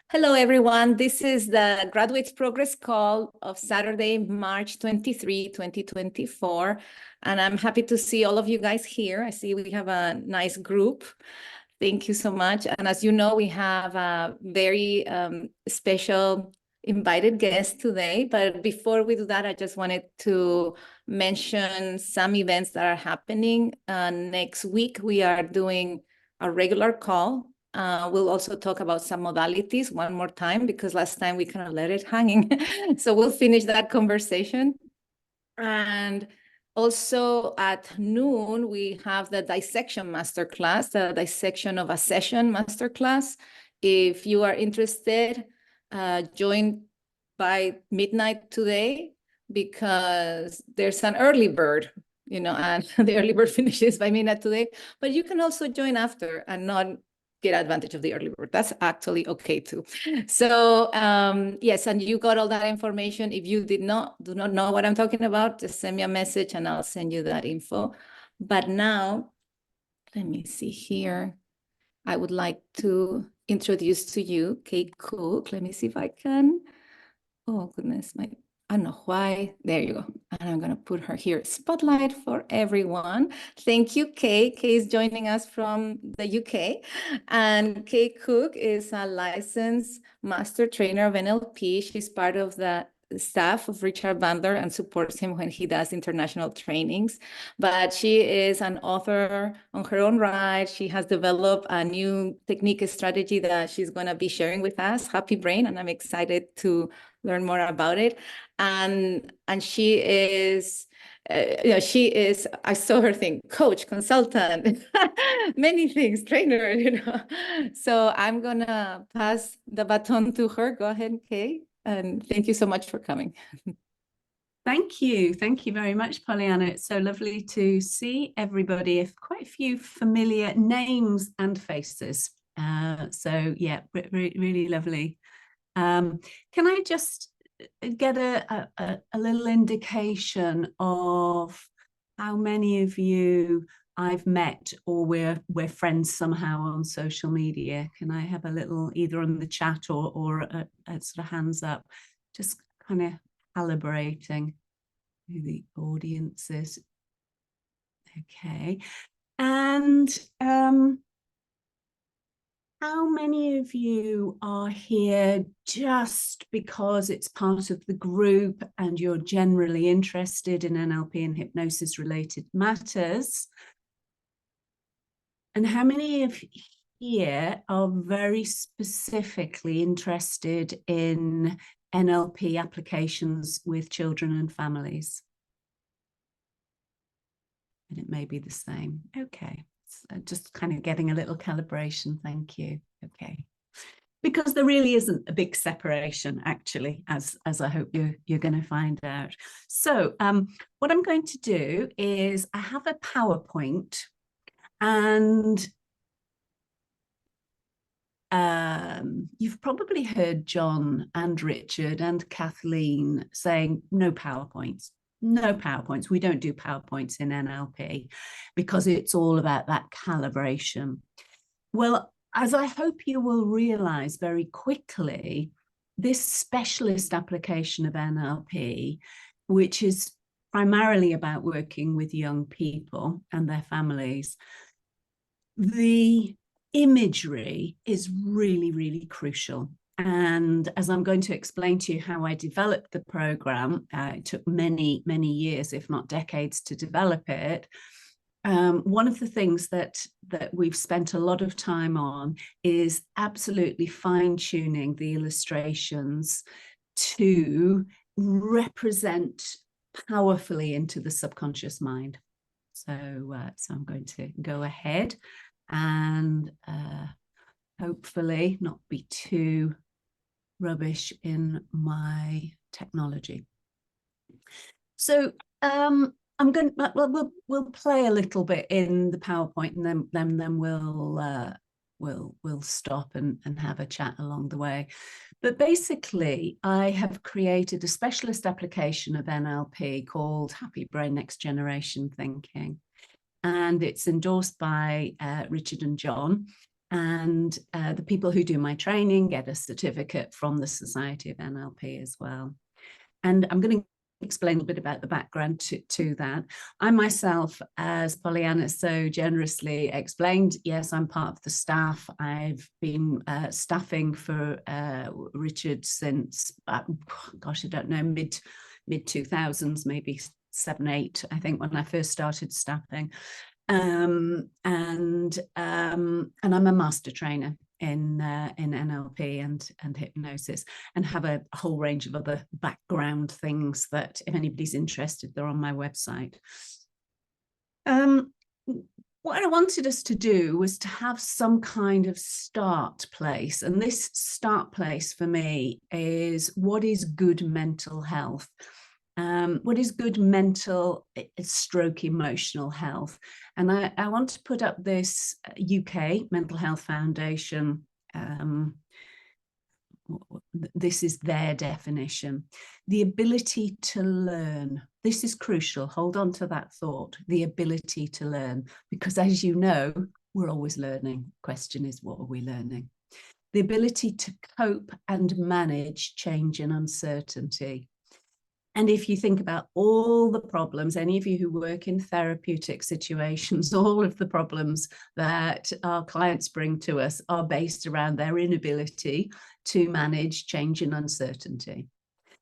Hello, everyone. This is the Graduates Progress Call of Saturday, March 23, 2024. And I'm happy to see all of you guys here. I see we have a nice group. Thank you so much. And as you know, we have a very special invited guest today. But before we do that, I just wanted to mention some events that are happening. Next week, we are doing a regular call. We'll also talk about some modalities one more time because last time we kind of let it hanging. So we'll finish that conversation. And also at noon, we have the dissection masterclass, the dissection of a session masterclass. If you are interested, join by midnight today because there's an early bird, and the early bird finishes by midnight today. But you can also join after and not get advantage of the early bird. That's actually okay too. So yes, and you got all that information. If you do not know what I'm talking about, just send me a message and I'll send you that info. But now, let me see here. I would like to introduce to you Kate Cooke. Let me see if I can. Oh goodness, I don't know why. There you go. And I'm going to put her here. Spotlight for everyone. Thank you, Kay. Kay is joining us from the UK. And Kay Cooke is a licensed master trainer of NLP. She's part of the staff of Richard Bandler and supports him when he does international trainings. But she is an author on her own right. She has developed a new technique strategy that she's going to be sharing with us, Happy Brain, and I'm excited to learn more about it. And she is, she is, I saw her thing, coach, consultant, many things, trainer, So I'm gonna pass the baton to her. Go ahead, Kay, and thank you so much for coming. Thank you. Thank you very much, Pollyanna. It's so lovely to see everybody, quite a few familiar names and faces. So yeah, really lovely. Can I just get a little indication of how many of you I've met or we're friends somehow on social media? Can I have a little either on the chat or a sort of hands up, just kind of calibrating who the audience is? Okay. And how many of you are here just because it's part of the group and you're generally interested in NLP and hypnosis related matters? And how many of here are very specifically interested in NLP applications with children and families? And it may be the same. Okay. Just kind of getting a little calibration. Thank you. Okay. Because there really isn't a big separation, actually, as I hope you're going to find out. So what I'm going to do is I have a PowerPoint, and you've probably heard John and Richard and Kathleen saying no PowerPoints. No PowerPoints. We don't do PowerPoints in NLP because it's all about that calibration. Well, as I hope you will realize very quickly, this specialist application of NLP, which is primarily about working with young people and their families, the imagery is really, really crucial. And as I'm going to explain to you how I developed the program, it took many, many years, if not decades, to develop it. One of the things that we've spent a lot of time on is absolutely fine-tuning the illustrations to represent powerfully into the subconscious mind. So I'm going to go ahead and hopefully not be too rubbish in my technology. So I'm going to, we'll play a little bit in the PowerPoint, and then we'll stop and have a chat along the way. But basically, I have created a specialist application of NLP called Happy Brain Next Generation Thinking, and it's endorsed by Richard and John. And the people who do my training get a certificate from the Society of NLP as well. And I'm going to explain a bit about the background to that. I myself, as Pollyanna so generously explained, yes, I'm part of the staff. I've been staffing for Richard since, gosh, I don't know, mid 2000s, maybe 7, 8, I think, when I first started staffing. And I'm a master trainer in NLP and hypnosis, and have a whole range of other background things that, if anybody's interested, they're on my website. What I wanted us to do was to have some kind of start place, and this start place for me is, what is good mental health? What is good mental stroke emotional health? And I want to put up this UK Mental Health Foundation. This is their definition. The ability to learn. This is crucial. Hold on to that thought. The ability to learn, because as you know, we're always learning. Question is, what are we learning? The ability to cope and manage change and uncertainty. And if you think about all the problems, any of you who work in therapeutic situations, all of the problems that our clients bring to us are based around their inability to manage change and uncertainty.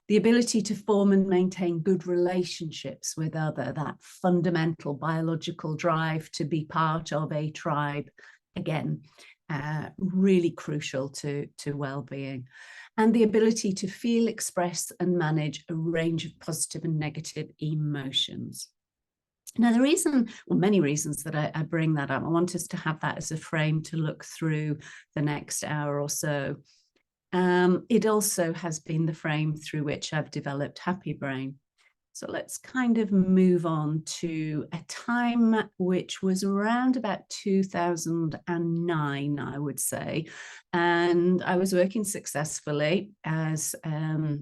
The ability to form and maintain good relationships with others, that fundamental biological drive to be part of a tribe, again, really crucial to well-being. And the ability to feel, express, and manage a range of positive and negative emotions. Now, the reason, well, many reasons that I bring that up, I want us to have that as a frame to look through the next hour or so. It also has been the frame through which I've developed Happy Brain. So let's kind of move on to a time which was around about 2009, I would say. And I was working successfully as well,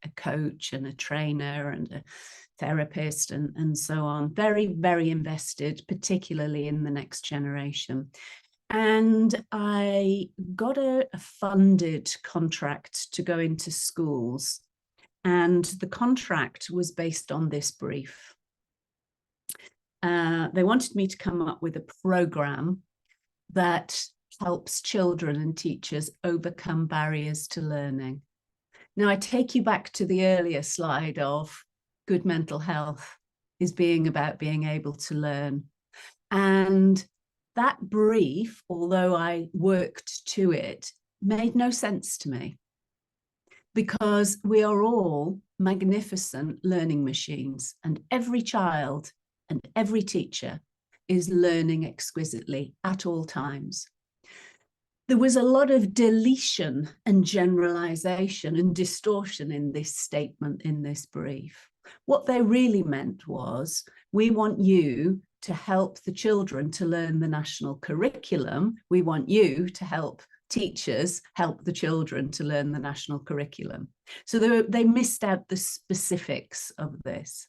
a coach and a trainer and a therapist and so on. Very, very invested, particularly in the next generation. And I got a funded contract to go into schools. And the contract was based on this brief. They wanted me to come up with a program that helps children and teachers overcome barriers to learning. Now, I take you back to the earlier slide of good mental health is about being able to learn. And that brief, although I worked to it, made no sense to me, because we are all magnificent learning machines, and every child and every teacher is learning exquisitely at all times. There was a lot of deletion and generalization and distortion in this statement, in this brief. What they really meant was, we want you to help the children to learn the national curriculum. We want you to help teachers help the children to learn the national curriculum. So they missed out the specifics of this.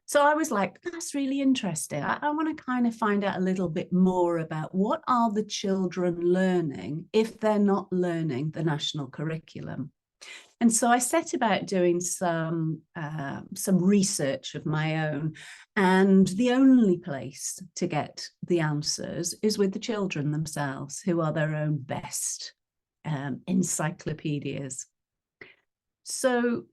So I was like, that's really interesting. I want to kind of find out a little bit more about, what are the children learning if they're not learning the national curriculum? And so I set about doing some research of my own, and the only place to get the answers is with the children themselves, who are their own best encyclopedias. So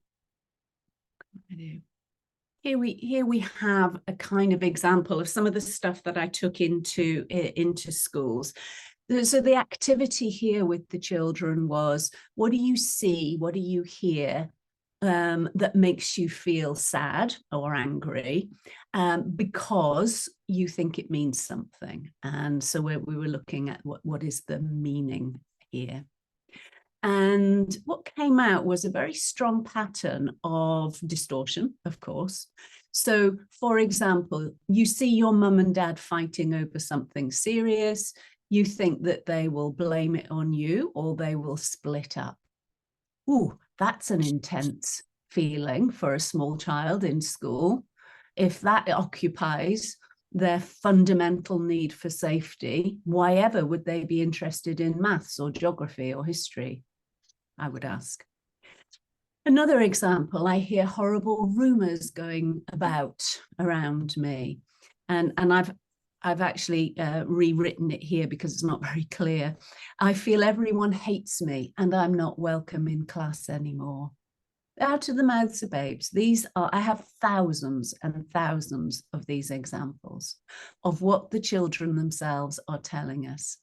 here we have a kind of example of some of the stuff that I took into schools. So the activity here with the children was, what do you see, what do you hear that makes you feel sad or angry because you think it means something? And so we were looking at what is the meaning here. And what came out was a very strong pattern of distortion, of course. So, for example, you see your mum and dad fighting over something serious. You think that they will blame it on you, or they will split up. Ooh, that's an intense feeling for a small child in school. If that occupies their fundamental need for safety, why ever would they be interested in maths or geography or history, I would ask. Another example, I hear horrible rumors going about around me. And I've actually rewritten it here because it's not very clear. I feel everyone hates me and I'm not welcome in class anymore. Out of the mouths of babes. These are, I have thousands and thousands of these examples of what the children themselves are telling us.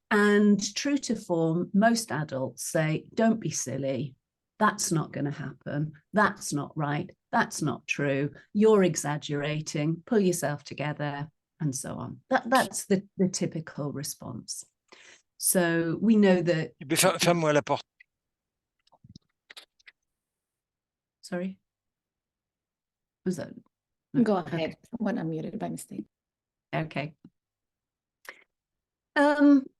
And true to form, most adults say, don't be silly. That's not going to happen. That's not right. That's not true. You're exaggerating. Pull yourself together, and so on. That's the typical response. So we know that. Ferme-moi la porte. Sorry? Was that? Go ahead. When I'm muted by mistake. Okay.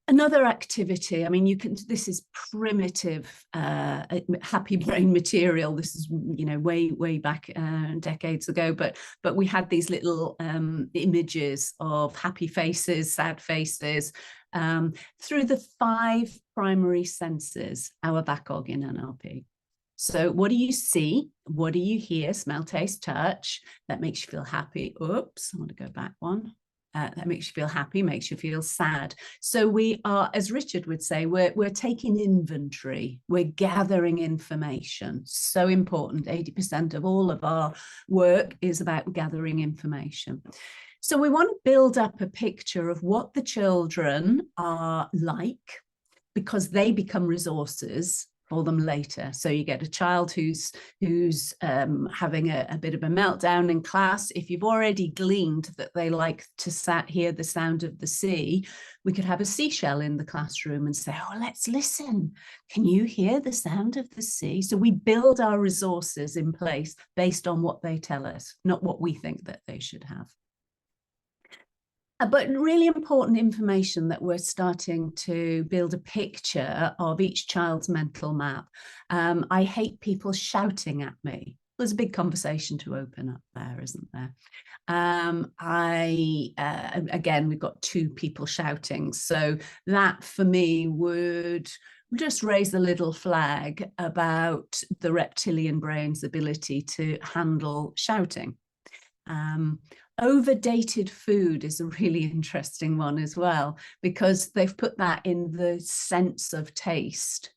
Another activity, I mean, you can, this is primitive happy brain material. This is, you know, way back decades ago, but we had these little images of happy faces, sad faces, through the 5 primary senses, our BACOG in NLP. So what do you see? What do you hear? Smell, taste, touch. That makes you feel happy. Oops, I want to go back one. That makes you feel happy, makes you feel sad. So we are, as Richard would say, we're taking inventory, we're gathering information. So important. 80% of all of our work is about gathering information. So we want to build up a picture of what the children are like, because they become resources for them later. So you get a child who's having a bit of a meltdown in class. If you've already gleaned that they like to hear the sound of the sea, we could have a seashell in the classroom and say, oh, let's listen. Can you hear the sound of the sea? So we build our resources in place based on what they tell us, not what we think that they should have. But really important information that we're starting to build a picture of each child's mental map. I hate people shouting at me. There's a big conversation to open up there, isn't there? Again, we've got 2 people shouting. So that for me would just raise a little flag about the reptilian brain's ability to handle shouting. Overdated food is a really interesting one as well, because they've put that in the sense of taste,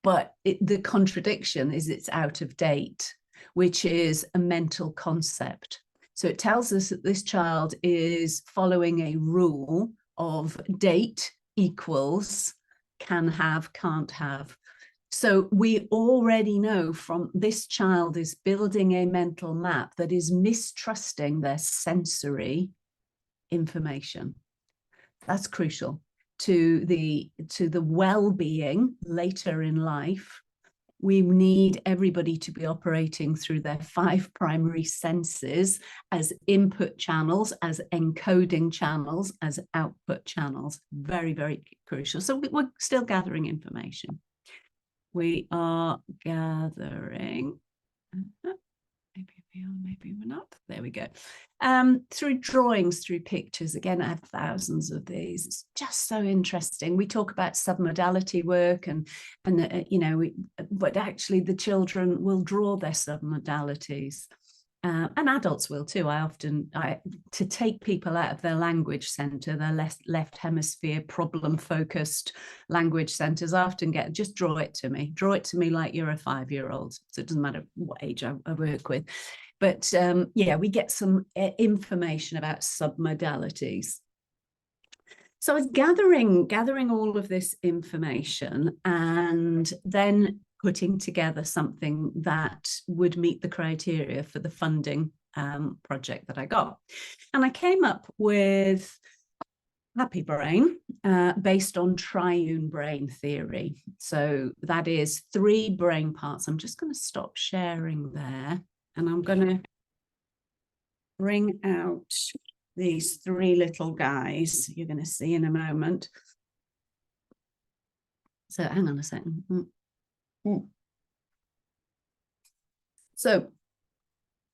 but the contradiction is it's out of date, which is a mental concept. So it tells us that this child is following a rule of date equals can have, can't have. So we already know from this child is building a mental map that is mistrusting their sensory information. That's crucial to the well-being later in life. We need everybody to be operating through their 5 primary senses as input channels, as encoding channels, as output channels. Very, very crucial. So we're still gathering information. We are gathering, maybe we are, maybe we're not. There we go. Through drawings, through pictures. Again, I have thousands of these. It's just so interesting. We talk about submodality work and you know, but actually the children will draw their submodalities. And adults will too. To take people out of their language center, their left hemisphere problem-focused language centers, I often get, just draw it to me like you're a 5-year-old. So it doesn't matter what age I work with. But yeah, we get some information about submodalities. So I was gathering all of this information and then putting together something that would meet the criteria for the funding project that I got. And I came up with Happy Brain based on triune brain theory. So that is 3 brain parts. I'm just going to stop sharing there and I'm going to bring out these 3 little guys you're going to see in a moment. So hang on a second. So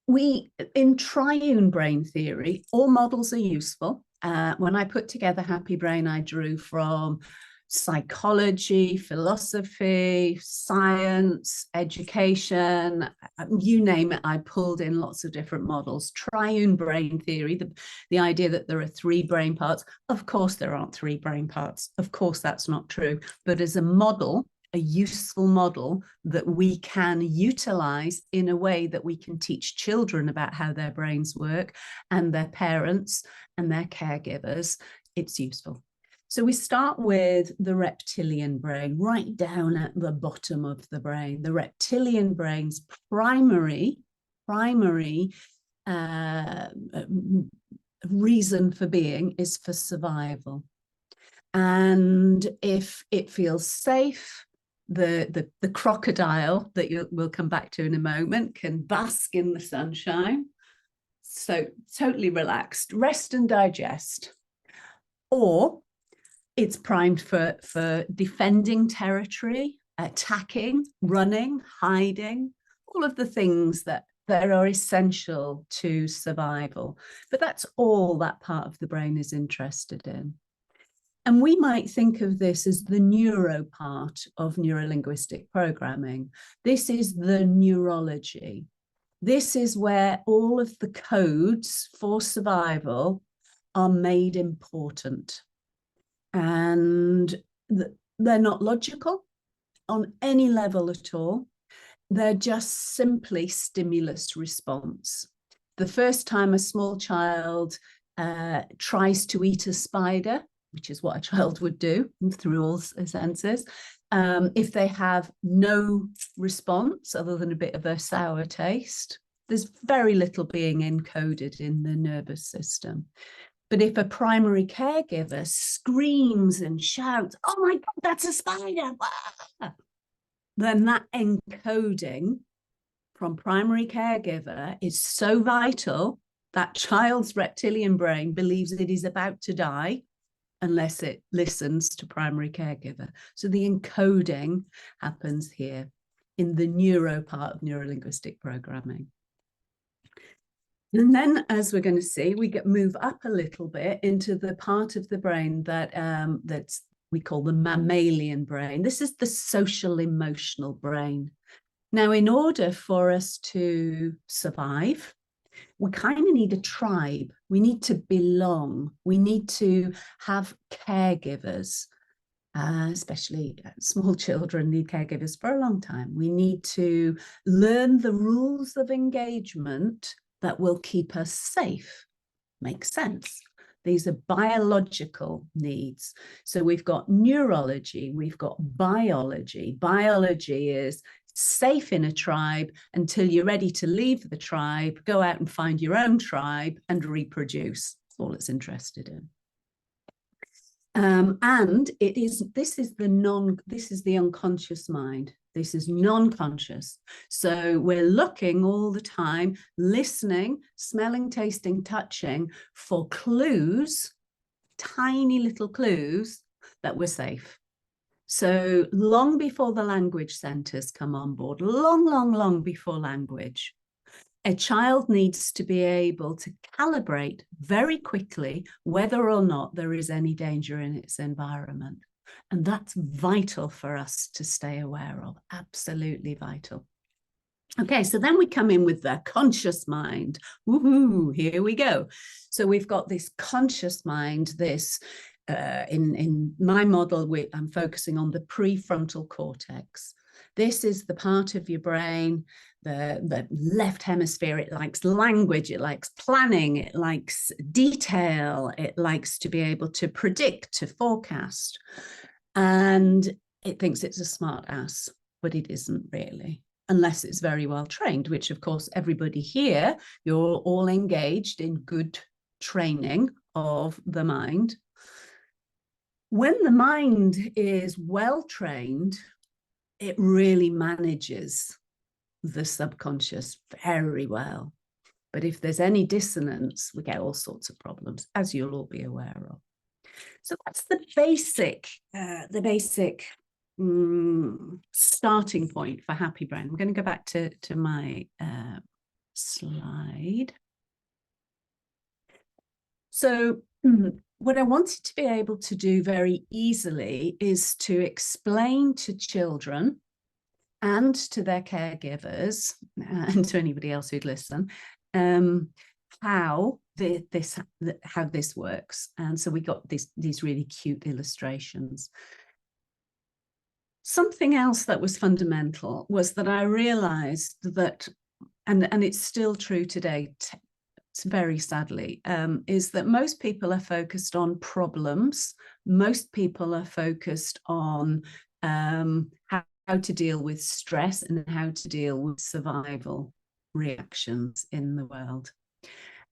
In triune brain theory, all models are useful. When I put together Happy Brain, I drew from psychology, philosophy, science, education, you name it. I pulled in lots of different models. Triune brain theory, the idea that there are 3 brain parts. Of course, there aren't 3 brain parts. Of course, that's not true. But as a model, a useful model that we can utilize in a way that we can teach children about how their brains work, and their parents and their caregivers, it's useful. So we start with the reptilian brain, right down at the bottom of the brain. The reptilian brain's primary reason for being is for survival. And if it feels safe, the crocodile that we'll come back to in a moment can bask in the sunshine. So totally relaxed, rest and digest. Or it's primed for defending territory, attacking, running, hiding, all of the things that are essential to survival. But that's all that part of the brain is interested in. And we might think of this as the neuro part of neurolinguistic programming. This is the neurology. This is where all of the codes for survival are made important. And they're not logical on any level at all. They're just simply stimulus response. The first time a small child tries to eat a spider, which is what a child would do through all senses, if they have no response other than a bit of a sour taste, there's very little being encoded in the nervous system. But if a primary caregiver screams and shouts, "Oh my God, that's a spider," then that encoding from primary caregiver is so vital that child's reptilian brain believes it is about to die unless it listens to primary caregiver. So the encoding happens here in the neuro part of neurolinguistic programming. And then, as we're going to see, we move up a little bit into the part of the brain that we call the mammalian brain. This is the social emotional brain. Now, in order for us to survive, we kind of need a tribe. We need to belong. We need to have caregivers, especially small children need caregivers for a long time. We need to learn the rules of engagement that will keep us safe. Makes sense. These are biological needs. So we've got neurology, we've got biology. Biology is safe in a tribe until you're ready to leave the tribe, go out and find your own tribe and reproduce. That's all it's interested in. And this is the unconscious mind. This is non-conscious. So we're looking all the time, listening, smelling, tasting, touching for clues, tiny little clues that we're safe. So long before the language centers come on board, long before language, a child needs to be able to calibrate very quickly whether or not there is any danger in its environment. And that's vital for us to stay aware of, absolutely vital. Okay, so then we come in with the conscious mind. Woohoo, here we go. So we've got this conscious mind, this, in my model, I'm focusing on the prefrontal cortex. This is the part of your brain, the left hemisphere. It likes language, it likes planning, it likes detail, it likes to be able to predict, to forecast. And it thinks it's a smart ass, but it isn't really, unless it's very well trained, which of course everybody here, you're all engaged in good training of the mind. When the mind is well trained, it really manages the subconscious very well. But if there's any dissonance, we get all sorts of problems, as you'll all be aware of. So that's the basic starting point for Happy Brain. We're going to go back to my slide. So what I wanted to be able to do very easily is to explain to children and to their caregivers and to anybody else who'd listen how this works. And so we got these really cute illustrations. Something else that was fundamental was that I realized that, and it's still true today, very sadly, is that most people are focused on problems. Most people are focused on how to deal with stress and how to deal with survival reactions in the world.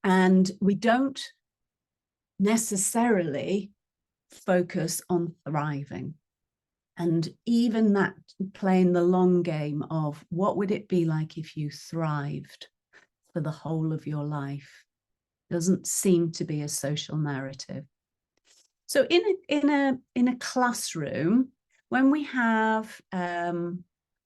And we don't necessarily focus on thriving. And even that, playing the long game of what would it be like if you thrived for the whole of your life, doesn't seem to be a social narrative. So in a classroom, when we have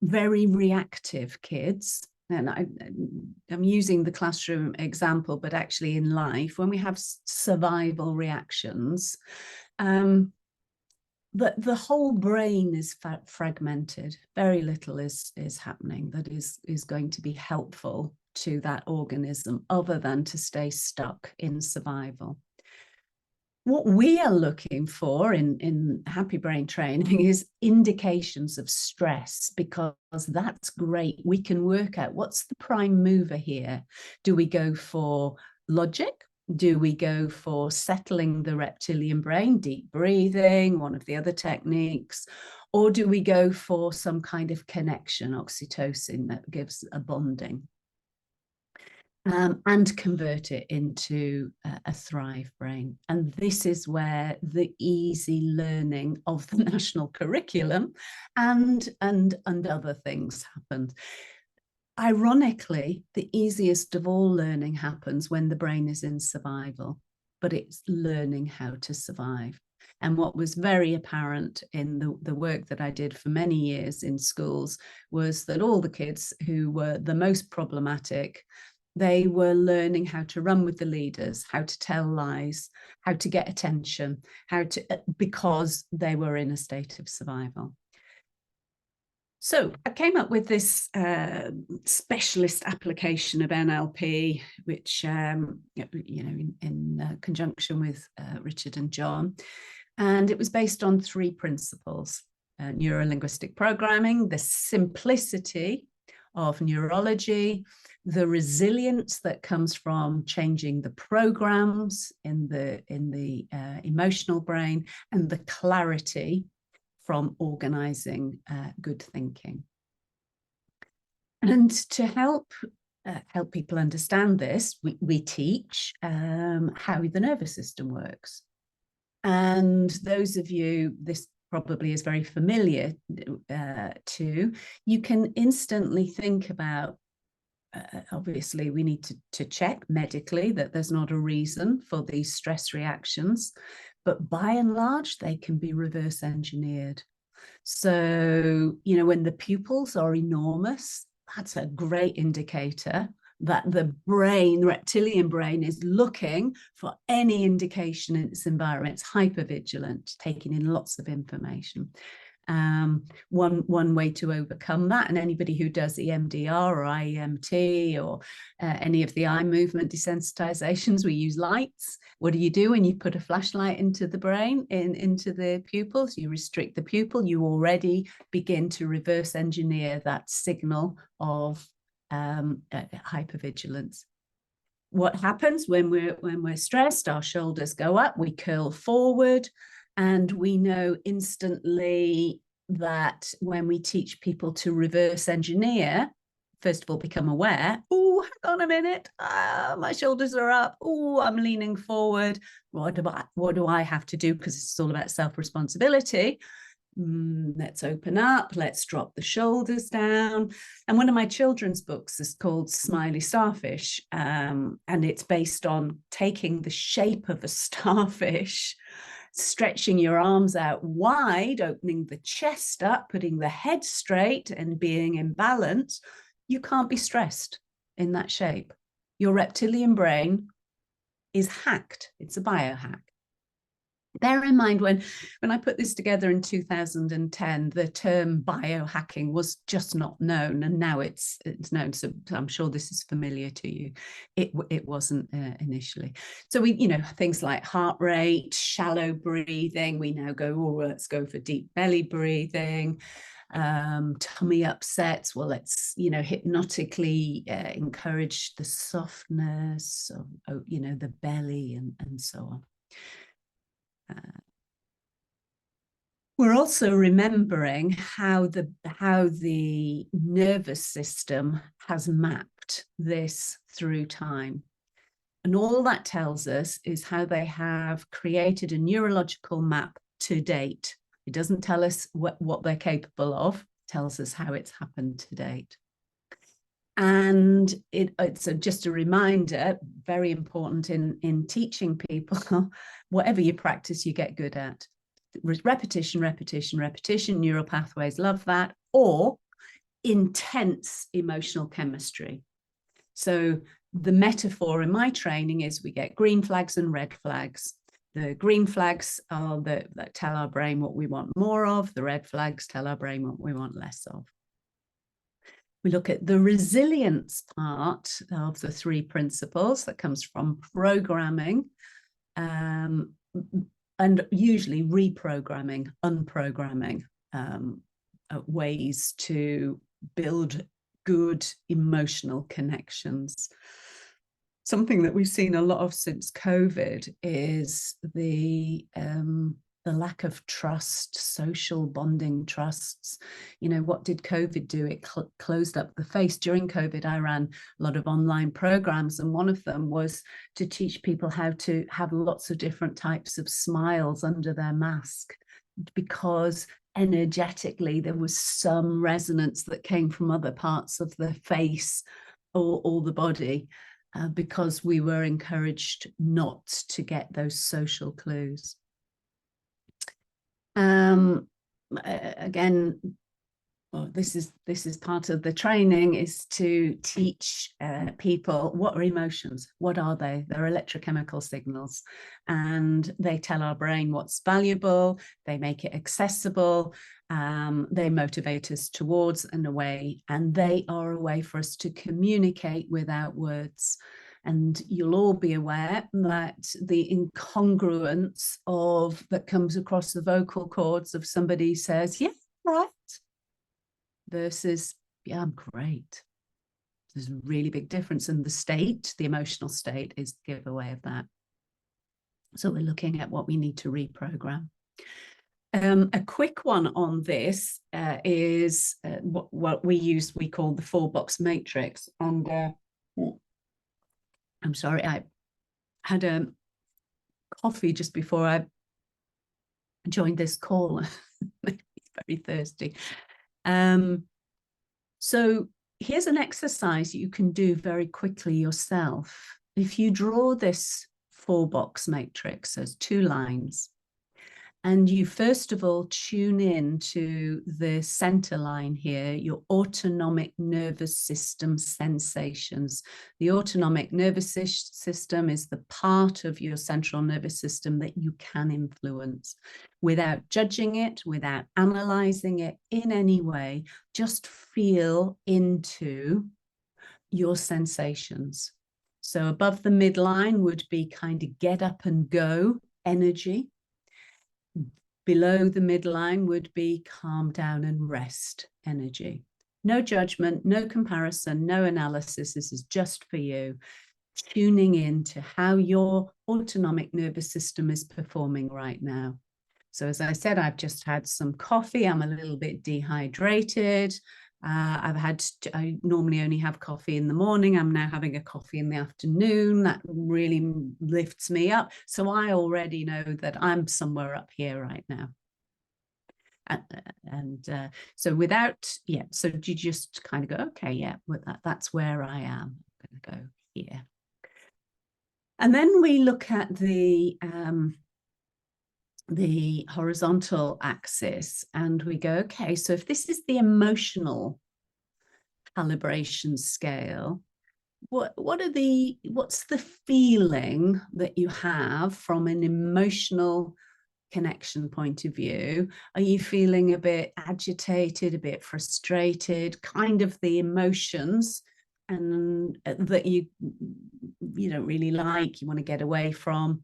very reactive kids, and I'm using the classroom example, but actually in life, when we have survival reactions, the whole brain is fragmented. Very little is happening that is going to be helpful to that organism other than to stay stuck in survival. What we are looking for in happy brain training is indications of stress, because that's great. We can work out what's the prime mover here. Do we go for logic? Do we go for settling the reptilian brain, deep breathing, one of the other techniques? Or do we go for some kind of connection, oxytocin, that gives a bonding? And convert it into a thrive brain. And this is where the easy learning of the national curriculum and other things happen. Ironically, the easiest of all learning happens when the brain is in survival, but it's learning how to survive. And what was very apparent in the work that I did for many years in schools was that all the kids who were the most problematic, they were learning how to run with the leaders, how to tell lies, how to get attention, because they were in a state of survival. So I came up with this specialist application of NLP, which, in conjunction with Richard and John. And it was based on 3 principles: neuro-linguistic programming, the simplicity of neurology, the resilience that comes from changing the programs in the emotional brain, and the clarity from organizing good thinking. And to help people understand this, we teach how the nervous system works. And those of you, this probably is very familiar to, you can instantly think about, obviously we need to check medically that there's not a reason for these stress reactions, but by and large, they can be reverse engineered. So, when the pupils are enormous, that's a great indicator that the brain, reptilian brain, is looking for any indication in its environment. It's hypervigilant, taking in lots of information. One way to overcome that, and anybody who does EMDR or IEMT or any of the eye movement desensitizations, we use lights. What do you do when you put a flashlight into the brain, into the pupils? You restrict the pupil. You already begin to reverse engineer that signal of hypervigilance. What happens when we're stressed? Our shoulders go up, we curl forward. And we know instantly that when we teach people to reverse engineer, first of all, become aware, oh, hang on a minute, my shoulders are up, oh, I'm leaning forward. What do I have to do? Because it's all about self-responsibility. Let's open up, let's drop the shoulders down. And one of my children's books is called Smiley Starfish, and it's based on taking the shape of a starfish, stretching your arms out wide, opening the chest up, putting the head straight and being in balance. You can't be stressed. in that shape. Your reptilian brain is hacked. It's a biohack. Bear in mind, when I put this together in 2010, the term biohacking was just not known, and now it's known. So I'm sure this is familiar to you. It wasn't initially. So we, things like heart rate, shallow breathing. We now go, oh, let's go for deep belly breathing. Tummy upsets. Well, let's hypnotically encourage the softness of the belly and so on. We're also remembering how the nervous system has mapped this through time. And all that tells us is how they have created a neurological map to date. It doesn't tell us what they're capable of, it tells us how it's happened to date. And it's just a reminder, very important in teaching people, whatever you practice, you get good at. Repetition, repetition, repetition, neural pathways love that, or intense emotional chemistry. So the metaphor in my training is we get green flags and red flags. The green flags are that tell our brain what we want more of. The red flags tell our brain what we want less of. We look at the resilience part of the 3 principles that comes from programming, and usually reprogramming, unprogramming ways to build good emotional connections. Something that we've seen a lot of since COVID is the lack of trust, social bonding trusts. What did COVID do? It closed up the face. During COVID, I ran a lot of online programs, and one of them was to teach people how to have lots of different types of smiles under their mask, because energetically there was some resonance that came from other parts of the face or the body, because we were encouraged not to get those social clues. Again, this is part of the training, is to teach people what are emotions. What are they? They're electrochemical signals, and they tell our brain what's valuable. They make it accessible. They motivate us towards and away, and they are a way for us to communicate without words. And you'll all be aware that the incongruence that comes across the vocal cords of somebody says, yeah, right, versus, yeah, I'm great. There's a really big difference. And the emotional state is the giveaway of that. So we're looking at what we need to reprogram. A quick one on this is what we call the 4-box matrix. And I'm sorry, I had a coffee just before I joined this call. Very thirsty. So here's an exercise you can do very quickly yourself. If you draw this 4-box matrix, there's 2 lines, and you first of all tune in to the center line here, your autonomic nervous system sensations. The autonomic nervous system is the part of your central nervous system that you can influence without judging it, without analyzing it in any way. Just feel into your sensations. So above the midline would be kind of get up and go energy. Below the midline would be calm down and rest energy. No judgment, no comparison, no analysis. This is just for you, tuning in to how your autonomic nervous system is performing right now. So as I said, I've just had some coffee. I'm a little bit dehydrated. I normally only have coffee in the morning. I'm now having a coffee in the afternoon. That really lifts me up. So I already know that I'm somewhere up here right now. So so you just kind of go, okay, yeah, that's where I am. I'm going to go here. And then we look at the horizontal axis, and we go, okay, so if this is the emotional calibration scale, what's the feeling that you have from an emotional connection point of view? Are you feeling a bit agitated, a bit frustrated, kind of the emotions and that you don't really like, you want to get away from?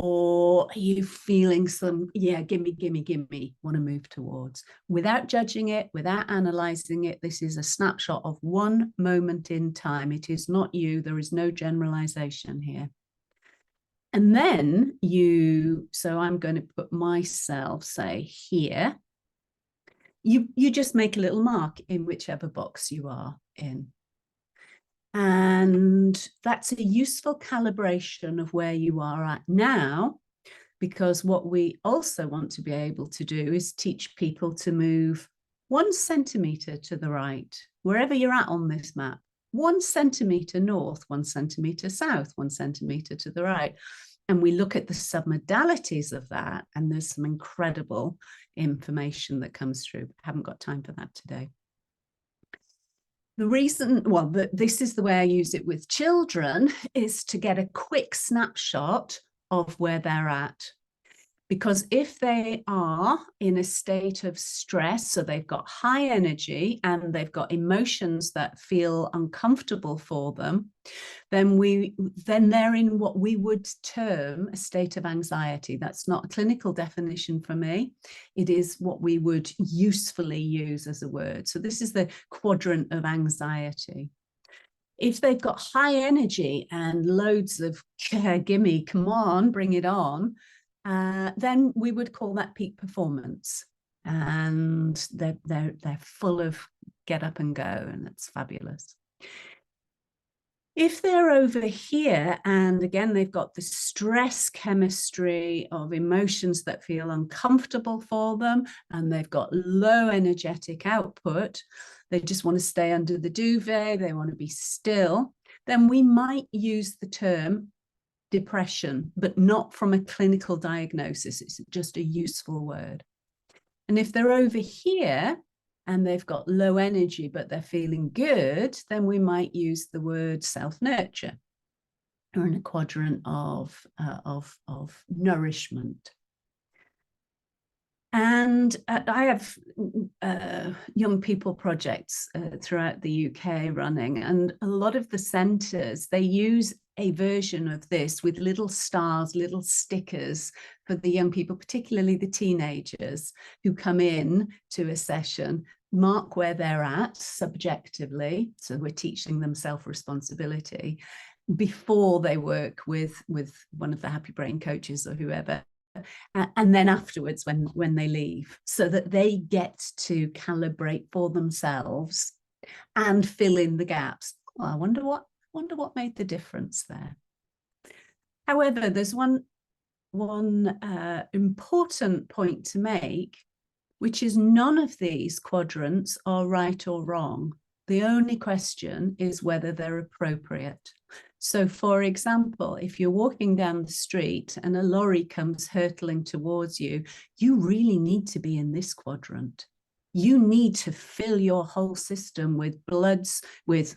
Or are you feeling some, yeah, gimme, want to move towards? Without judging it, without analyzing it, this is a snapshot of one moment in time. It is not you. There is no generalization here. And then so I'm going to put myself, say, here. You just make a little mark in whichever box you are in. And that's a useful calibration of where you are at now, because what we also want to be able to do is teach people to move 1 centimetre to the right, wherever you're at on this map, 1 centimetre north, 1 centimetre south, 1 centimetre to the right. And we look at the submodalities of that, and there's some incredible information that comes through. I haven't got time for that today. The reason, well, this is the way I use it with children, is to get a quick snapshot of where they're at. Because if they are in a state of stress, so they've got high energy and they've got emotions that feel uncomfortable for them, then they're in what we would term a state of anxiety. That's not a clinical definition for me. It is what we would usefully use as a word. So this is the quadrant of anxiety. If they've got high energy and loads of gimme, come on, bring it on, then we would call that peak performance, and they're full of get up and go, and it's fabulous. If they're over here, and again, they've got the stress chemistry of emotions that feel uncomfortable for them, and they've got low energetic output, they just want to stay under the duvet, they want to be still, then we might use the term depression, but not from a clinical diagnosis. It's just a useful word. And if they're over here and they've got low energy, but they're feeling good, then we might use the word self-nurture, or in a quadrant of nourishment. And I have young people projects throughout the UK running, and a lot of the centres, they use a version of this with little stars, little stickers for the young people, particularly the teenagers who come in to a session, mark where they're at subjectively. So we're teaching them self-responsibility before they work with one of the Happy Brain coaches or whoever. And then afterwards when they leave, so that they get to calibrate for themselves and fill in the gaps. Oh, I wonder what made the difference there. However, there's one important point to make, which is none of these quadrants are right or wrong. The only question is whether they're appropriate. So, for example, if you're walking down the street and a lorry comes hurtling towards you, you really need to be in this quadrant. You need to fill your whole system with bloods, with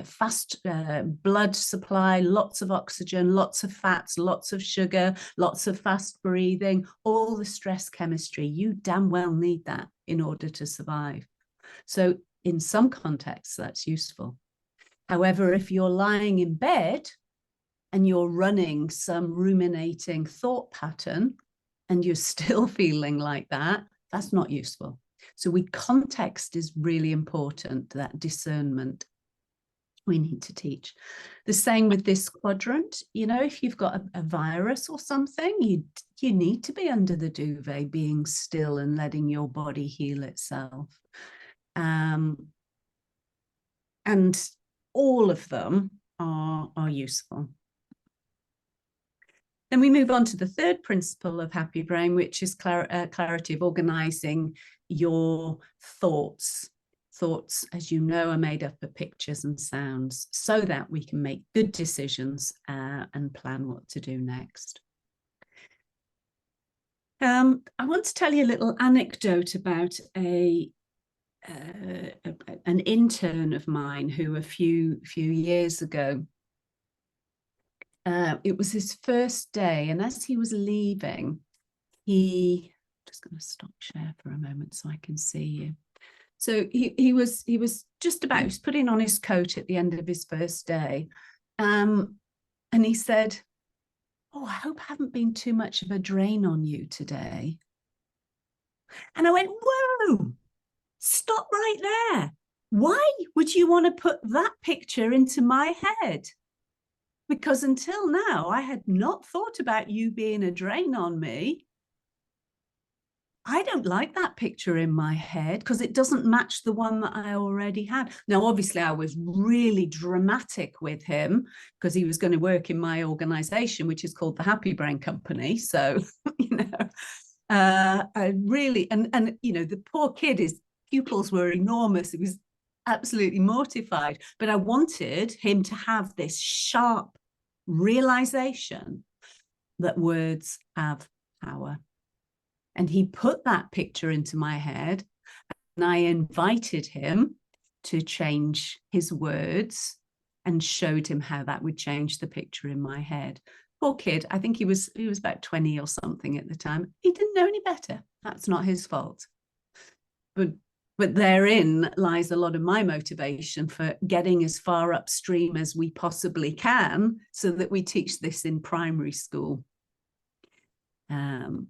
fast blood supply, lots of oxygen, lots of fats, lots of sugar, lots of fast breathing, all the stress chemistry. You damn well need that in order to survive. So in some contexts, that's useful. However, if you're lying in bed and you're running some ruminating thought pattern and you're still feeling like that, that's not useful. So context is really important, that discernment we need to teach. The same with this quadrant. You know, if you've got a virus or something, you need to be under the duvet, being still and letting your body heal itself. And all of them are useful. Then we move on to the third principle of Happy Brain, which is clarity of organizing your thoughts. Thoughts, as you know, are made up of pictures and sounds, so that we can make good decisions and plan what to do next. I want to tell you a little anecdote about a an intern of mine who a few years ago, it was his first day, and as he was leaving, just going to stop share for a moment so I can see you. So he was just about, he was putting on his coat at the end of his first day, and he said, "Oh, I hope I haven't been too much of a drain on you today." And I went, "Whoa, stop right there. Why would you want to put that picture into my head? Because until now, I had not thought about you being a drain on me. I don't like that picture in my head because it doesn't match the one that I already had." Now, obviously, I was really dramatic with him because he was going to work in my organization, which is called the Happy Brain Company. So, I really, and the poor kid, his pupils were enormous. He was absolutely mortified. But I wanted him to have this sharp realization that words have power. And he put that picture into my head, and I invited him to change his words and showed him how that would change the picture in my head. Poor kid, I think he was about 20 or something at the time. He didn't know any better. That's not his fault. But therein lies a lot of my motivation for getting as far upstream as we possibly can so that we teach this in primary school.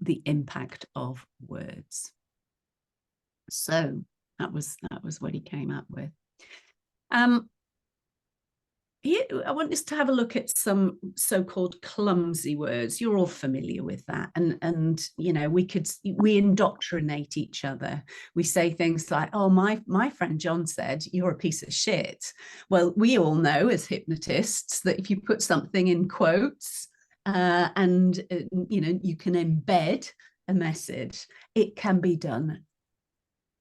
The impact of words. So that was what he came up with. I want us to have a look at some so-called clumsy words. You're all familiar with that, and we indoctrinate each other. We say things like, "Oh, my friend John said you're a piece of shit." Well, we all know as hypnotists that if you put something in quotes, and you can embed a message, it can be done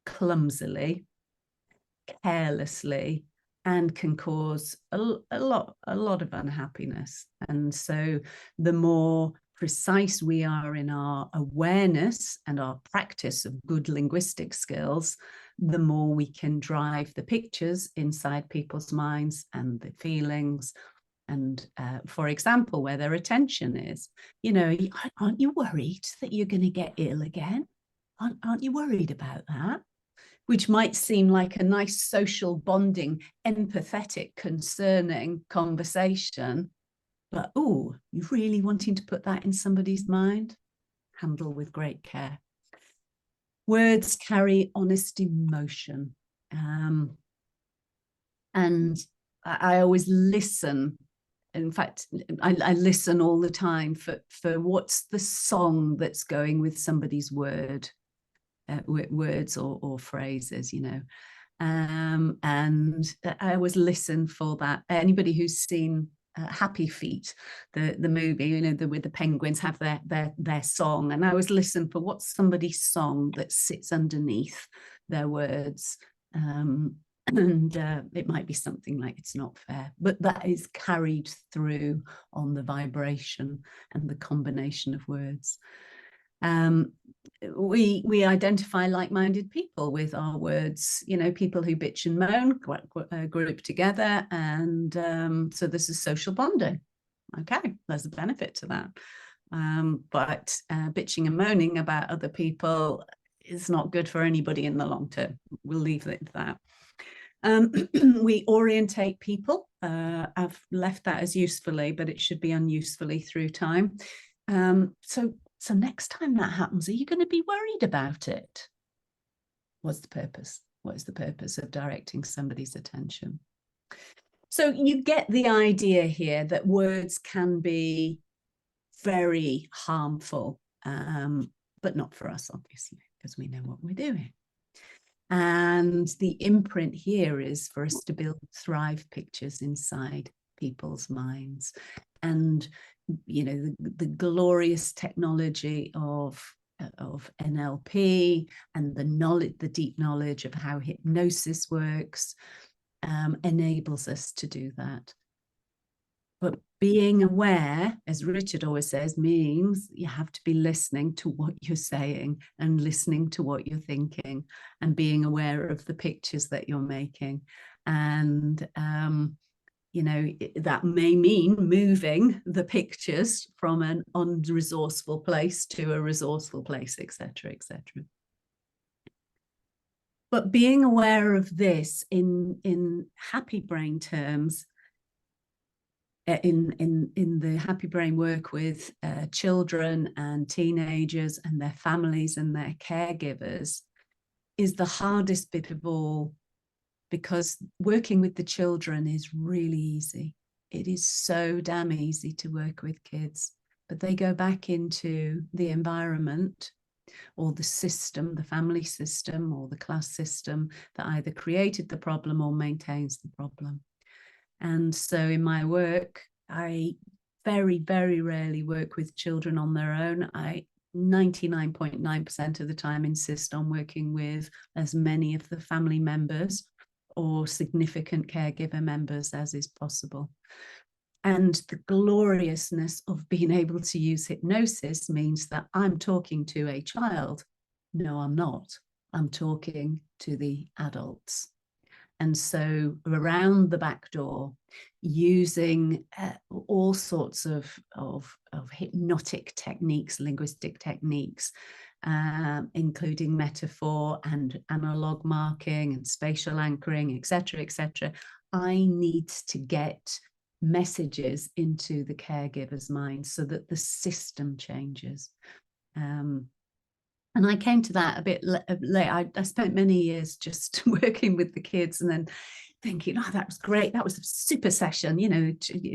clumsily, carelessly, and can cause a lot of unhappiness. And so the more precise we are in our awareness and our practice of good linguistic skills, the more we can drive the pictures inside people's minds and the feelings. And for example, where their attention is, aren't you worried that you're going to get ill again? Aren't you worried about that? Which might seem like a nice social bonding, empathetic, concerning conversation. But, oh, you're really wanting to put that in somebody's mind? Handle with great care. Words carry honest emotion. And I always listen. In fact, I listen all the time for what's the song that's going with somebody's words or phrases, and I always listen for that. Anybody who's seen Happy Feet, the movie, with the penguins have their song, and I always listen for what's somebody's song that sits underneath their words. And it might be something like "It's not fair," but that is carried through on the vibration and the combination of words. We identify like-minded people with our words, people who bitch and moan group together, and so this is social bonding. Okay, there's a benefit to that, but bitching and moaning about other people is not good for anybody in the long term. We'll leave it at that. We orientate people. I've left that as usefully, but it should be unusefully through time. So next time that happens, are you going to be worried about it? What's the purpose? What is the purpose of directing somebody's attention? So you get the idea here that words can be very harmful, but not for us, obviously, because we know what we're doing. And the imprint here is for us to build thrive pictures inside people's minds. And the glorious technology of NLP and the deep knowledge of how hypnosis works enables us to do that. But Being aware, as Richard always says, means you have to be listening to what you're saying and listening to what you're thinking and being aware of the pictures that you're making. And, you know, that may mean moving the pictures from an unresourceful place to a resourceful place, etc., etc. But being aware of this in happy brain terms, in the happy brain work with children and teenagers and their families and their caregivers, is the hardest bit of all, because working with the children is really easy. It is so damn easy to work with kids, but they go back into the environment or the system, the family system or the class system that either created the problem or maintains the problem. And so in my work, I very, very rarely work with children on their own. I 99.9% of the time insist on working with as many of the family members or significant caregiver members as is possible. And the gloriousness of being able to use hypnosis means that I'm talking to a child. No, I'm not. I'm talking to the adults. And so around the back door, using all sorts of hypnotic techniques, linguistic techniques, including metaphor and analog marking and spatial anchoring, etc., I need to get messages into the caregiver's mind so that the system changes. And I came to that a bit late. I spent many years just working with the kids and then thinking, oh, that was great. That was a super session, you know,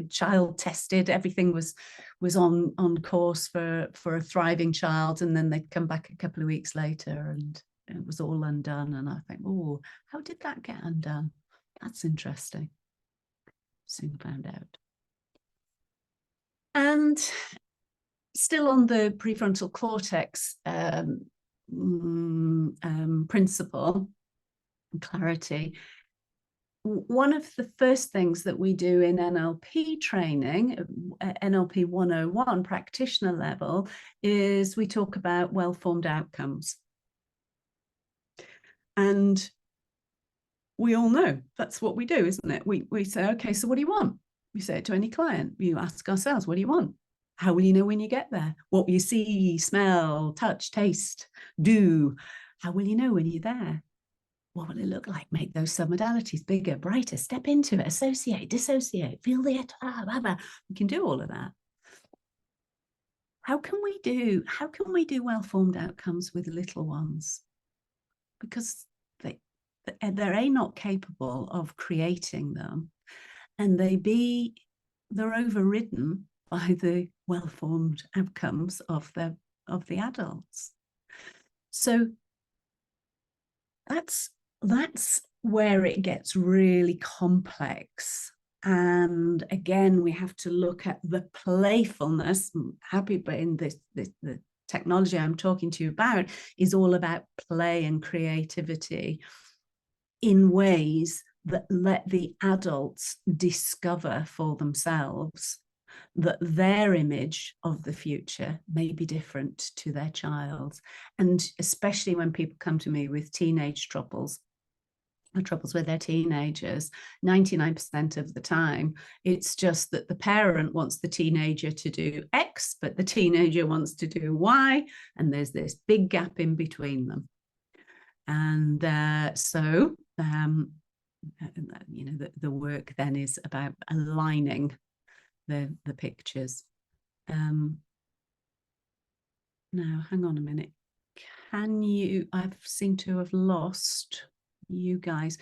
child tested, everything was on course for a thriving child. And then they'd come back a couple of weeks later and it was all undone. And I think, oh, how did that get undone? That's interesting. Soon found out. And still on the prefrontal cortex principle, clarity, one of the first things that we do in NLP training, NLP 101 practitioner level, is we talk about well-formed outcomes. And we all know that's what we do, isn't it? We say, okay, so what do you want? We say it to any client. You ask ourselves, what do you want? How will you know when you get there? What will you see, smell, touch, taste, do? How will you know when you're there? What will it look like? Make those submodalities bigger, brighter, step into it, associate, dissociate, feel the we can do all of that. How can we do well-formed outcomes with little ones? Because they're A, not capable of creating them, and they're overridden by the well-formed outcomes of the adults. So that's where it gets really complex. And again, we have to look at the playfulness. Happy, but in the technology I'm talking to you about is all about play and creativity in ways that let the adults discover for themselves that their image of the future may be different to their child's. And especially when people come to me with teenage troubles, or troubles with their teenagers, 99% of the time, it's just that the parent wants the teenager to do X, but the teenager wants to do Y, and there's this big gap in between them. And you know, the work then is about aligning the pictures. Now, hang on a minute. Can you? I seem to have lost you guys.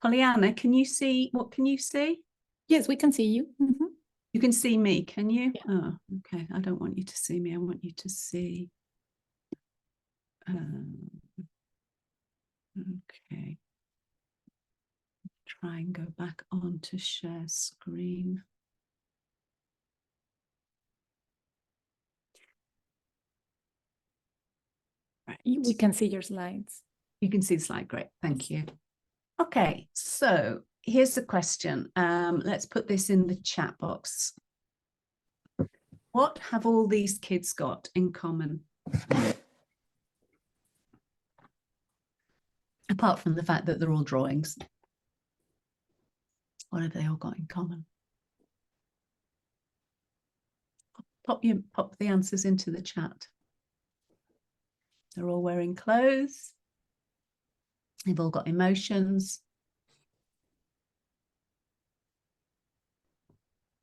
Pollyanna, can you see? What can you see? Yes, we can see you. Mm-hmm. You can see me, can you? Yeah. Oh, okay. I don't want you to see me. I want you to see. Okay. Try and go back on to share screen. Right. We can see your slides. You can see the slide. Great. Thank you. Okay. So here's the question. Let's put this in the chat box. What have all these kids got in common? Apart from the fact that they're all drawings. What have they all got in common? Pop the answers into the chat. They're all wearing clothes. They've all got emotions.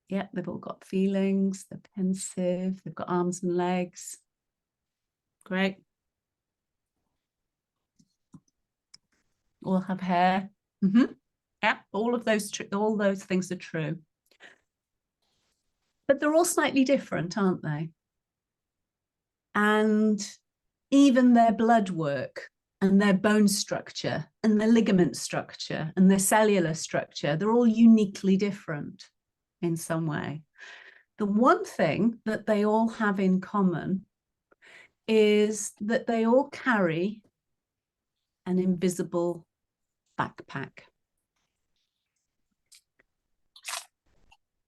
Yeah, they've all got feelings. They're pensive. They've got arms and legs. Great. All have hair. Yeah, all those things are true. But they're all slightly different, aren't they? And even their blood work and their bone structure and their ligament structure and their cellular structure, they're all uniquely different in some way. The one thing that they all have in common is that they all carry an invisible backpack.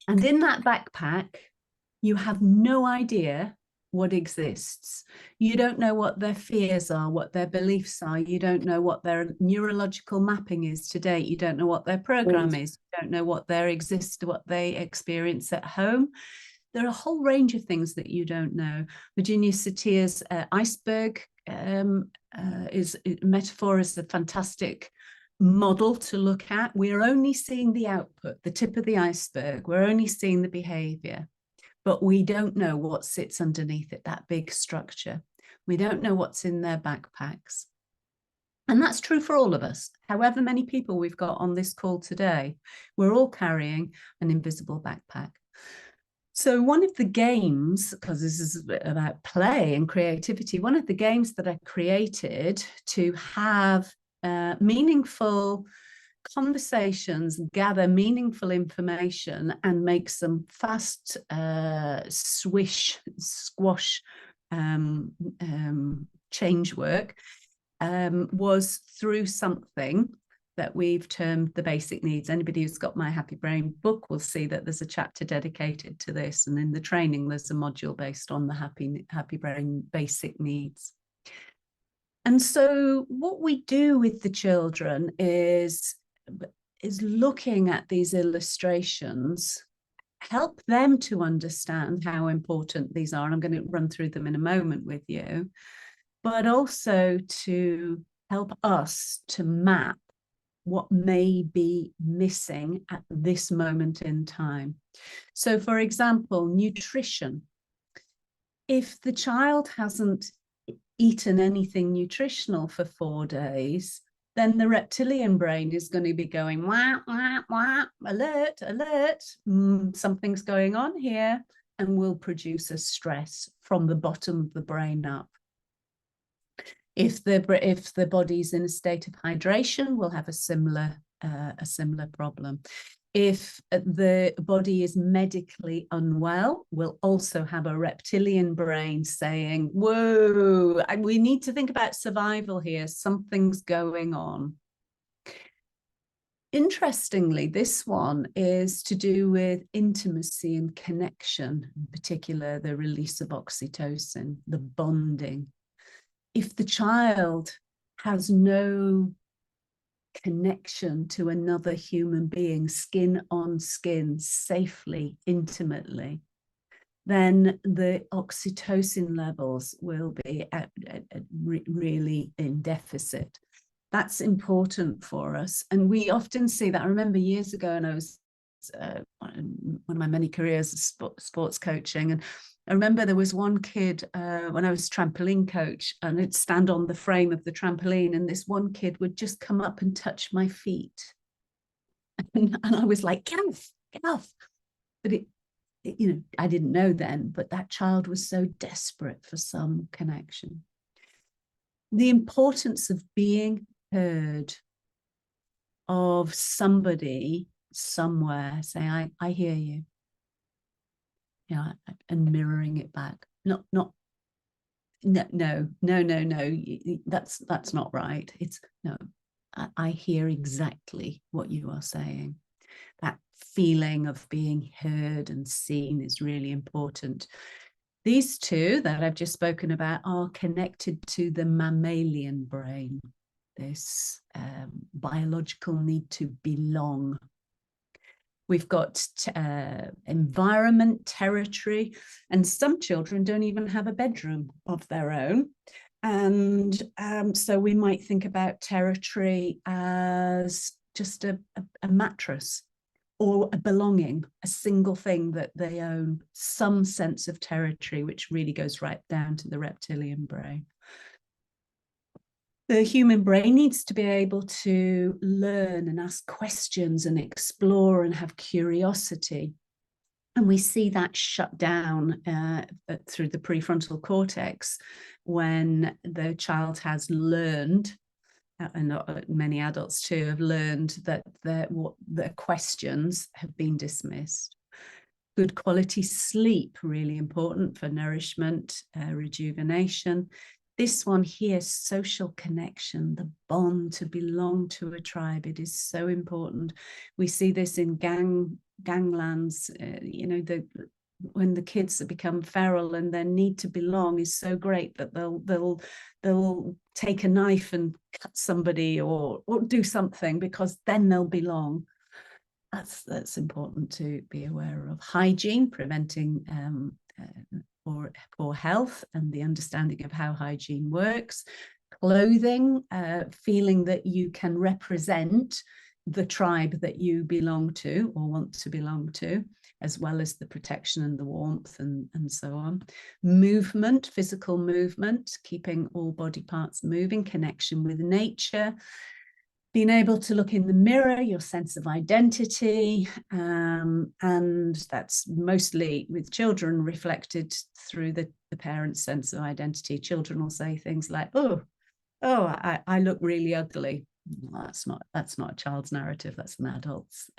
And in that backpack, you have no idea what exists. You don't know what their fears are, what their beliefs are. You don't know what their neurological mapping is to date. You don't know what their program is. You don't know what they experience at home. There are a whole range of things that you don't know. Virginia Satir's iceberg metaphor is a fantastic model to look at. We're only seeing the output, the tip of the iceberg. We're only seeing the behavior, but we don't know what sits underneath it, that big structure. We don't know what's in their backpacks. And that's true for all of us. However many people we've got on this call today, we're all carrying an invisible backpack. So one of the games, because this is about play and creativity, one of the games that I created to have meaningful conversations, gather meaningful information, and make some fast squash change work was through something that we've termed the basic needs. Anybody who's got my Happy Brain book will see that there's a chapter dedicated to this, and in the training there's a module based on the Happy Brain basic needs. And so what we do with the children is looking at these illustrations, help them to understand how important these are. And I'm going to run through them in a moment with you, but also to help us to map what may be missing at this moment in time. So, for example, nutrition. If the child hasn't eaten anything nutritional for 4 days, then the reptilian brain is going to be going, wah, wah, wah, alert, alert, something's going on here, and will produce a stress from the bottom of the brain up. If the body's in a state of hydration, we'll have a similar problem. If the body is medically unwell, we'll also have a reptilian brain saying, whoa, we need to think about survival here. Something's going on. Interestingly, this one is to do with intimacy and connection, in particular, the release of oxytocin, the bonding. If the child has no connection to another human being, skin on skin, safely, intimately, then the oxytocin levels will be really in deficit. That's important for us. And we often see that. I remember years ago, and I was one of my many careers of sports coaching, and I remember there was one kid when I was trampoline coach, and I'd stand on the frame of the trampoline, and this one kid would just come up and touch my feet. And I was like, get off, get off. But I didn't know then, but that child was so desperate for some connection. The importance of being heard, of somebody somewhere saying, I hear you. And mirroring it back. No, that's not right. It's no, I hear exactly what you are saying. That feeling of being heard and seen is really important. These two that I've just spoken about are connected to the mammalian brain, this biological need to belong. We've got environment, territory, and some children don't even have a bedroom of their own. And so we might think about territory as just a mattress or a belonging, a single thing that they own, some sense of territory, which really goes right down to the reptilian brain. The human brain needs to be able to learn and ask questions and explore and have curiosity. And we see that shut down through the prefrontal cortex when the child has learned, and many adults too have learned, that their questions have been dismissed. Good quality sleep, really important for nourishment, rejuvenation. This one here, social connection, the bond to belong to a tribe, it is so important. We see this in ganglands, you know, when the kids become feral and their need to belong is so great that they'll take a knife and cut somebody or do something because then they'll belong. That's important to be aware of. Hygiene, preventing poor health and the understanding of how hygiene works. Clothing, feeling that you can represent the tribe that you belong to or want to belong to, as well as the protection and the warmth and so on. Movement, physical movement, keeping all body parts moving, connection with nature, being able to look in the mirror, your sense of identity, and that's mostly with children reflected through the parents' sense of identity. Children will say things like, oh, I look really ugly. Well, that's not a child's narrative, that's an adult's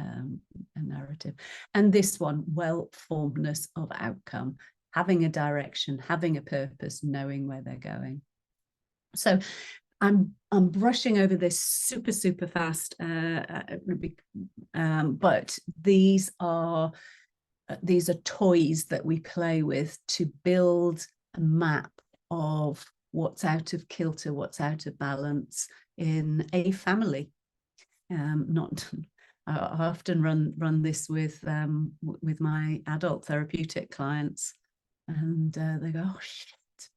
narrative. And this one, well-formedness of outcome, having a direction, having a purpose, knowing where they're going. So I'm brushing over this super fast, but these are toys that we play with to build a map of what's out of kilter, what's out of balance in a family. I often run this with my adult therapeutic clients, and they go, "Oh shit!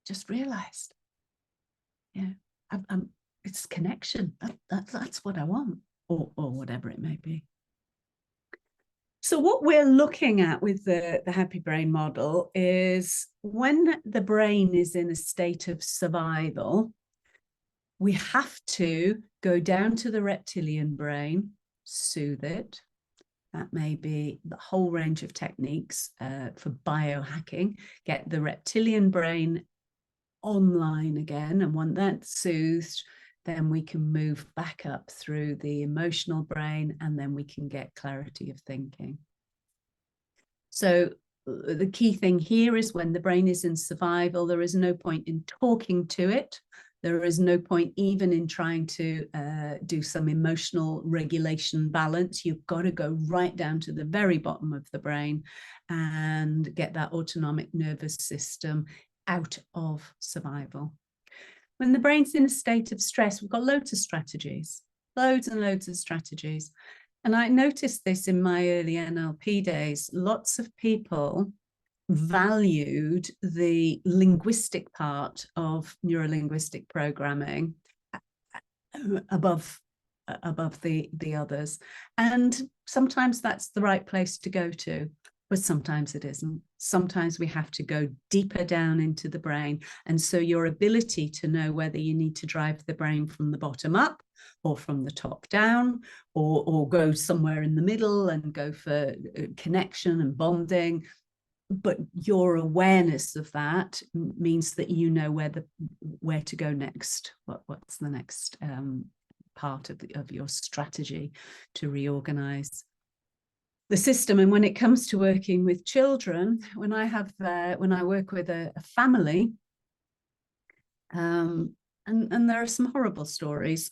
Just realised." Yeah, it's connection. That's what I want, or whatever it may be. So what we're looking at with the happy brain model is when the brain is in a state of survival, we have to go down to the reptilian brain, soothe it. That may be the whole range of techniques for biohacking, get the reptilian brain online again, and when that's soothed, then we can move back up through the emotional brain, and then we can get clarity of thinking. So the key thing here is when the brain is in survival, there is no point in talking to it. There is no point even in trying to do some emotional regulation balance. You've got to go right down to the very bottom of the brain and get that autonomic nervous system out of survival. When the brain's in a state of stress, we've got loads of strategies, loads and loads of strategies. And I noticed this in my early NLP days. Lots of people valued the linguistic part of neurolinguistic programming above the others. And sometimes that's the right place to go to, but sometimes it isn't. Sometimes we have to go deeper down into the brain. And so your ability to know whether you need to drive the brain from the bottom up or from the top down, or go somewhere in the middle and go for connection and bonding, but your awareness of that means that you know where to go next. What's the next part of your strategy to reorganize the system. And when it comes to working with children, when I work with a family, And there are some horrible stories.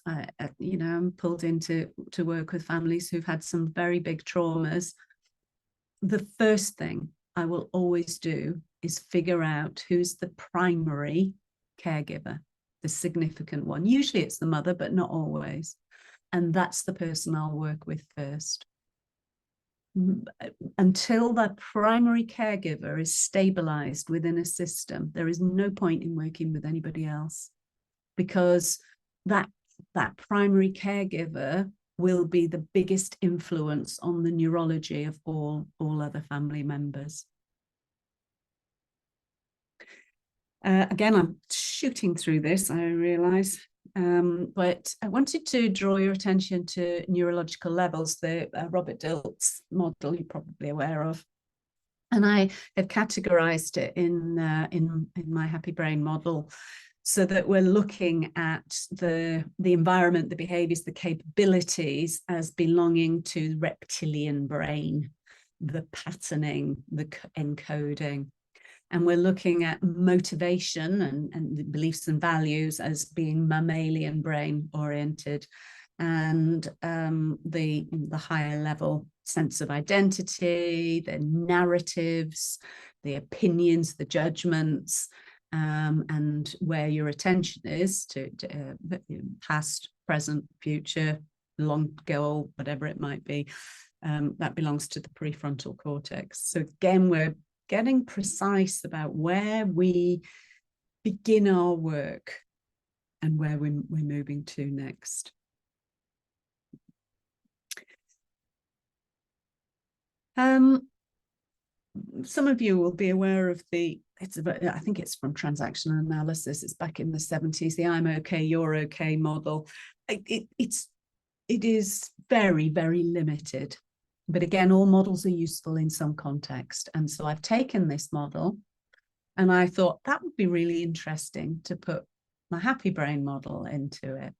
You know, I'm pulled into to work with families who've had some very big traumas. The first thing I will always do is figure out who's the primary caregiver, the significant one. Usually it's the mother, but not always. And that's the person I'll work with first. Until that primary caregiver is stabilized within a system, there is no point in working with anybody else, because that primary caregiver will be the biggest influence on the neurology of all other family members. Again, I'm shooting through this, I realize, but I wanted to draw your attention to neurological levels, the Robert Dilts model you're probably aware of. And I have categorized it in my Happy Brain model, so that we're looking at the environment, the behaviors, the capabilities as belonging to the reptilian brain, the patterning, the encoding. And we're looking at motivation and the beliefs and values as being mammalian brain oriented, and the higher level sense of identity, the narratives, the opinions, the judgments, and where your attention is to past, present, future, long goal, whatever it might be, that belongs to the prefrontal cortex. So again, we're getting precise about where we begin our work and where we're moving to next. Some of you will be aware of I think it's from transactional analysis. It's back in the 70s, the I'm okay, you're okay model. It is very, very limited. But again, all models are useful in some context. And so I've taken this model and I thought that would be really interesting to put my Happy Brain model into it.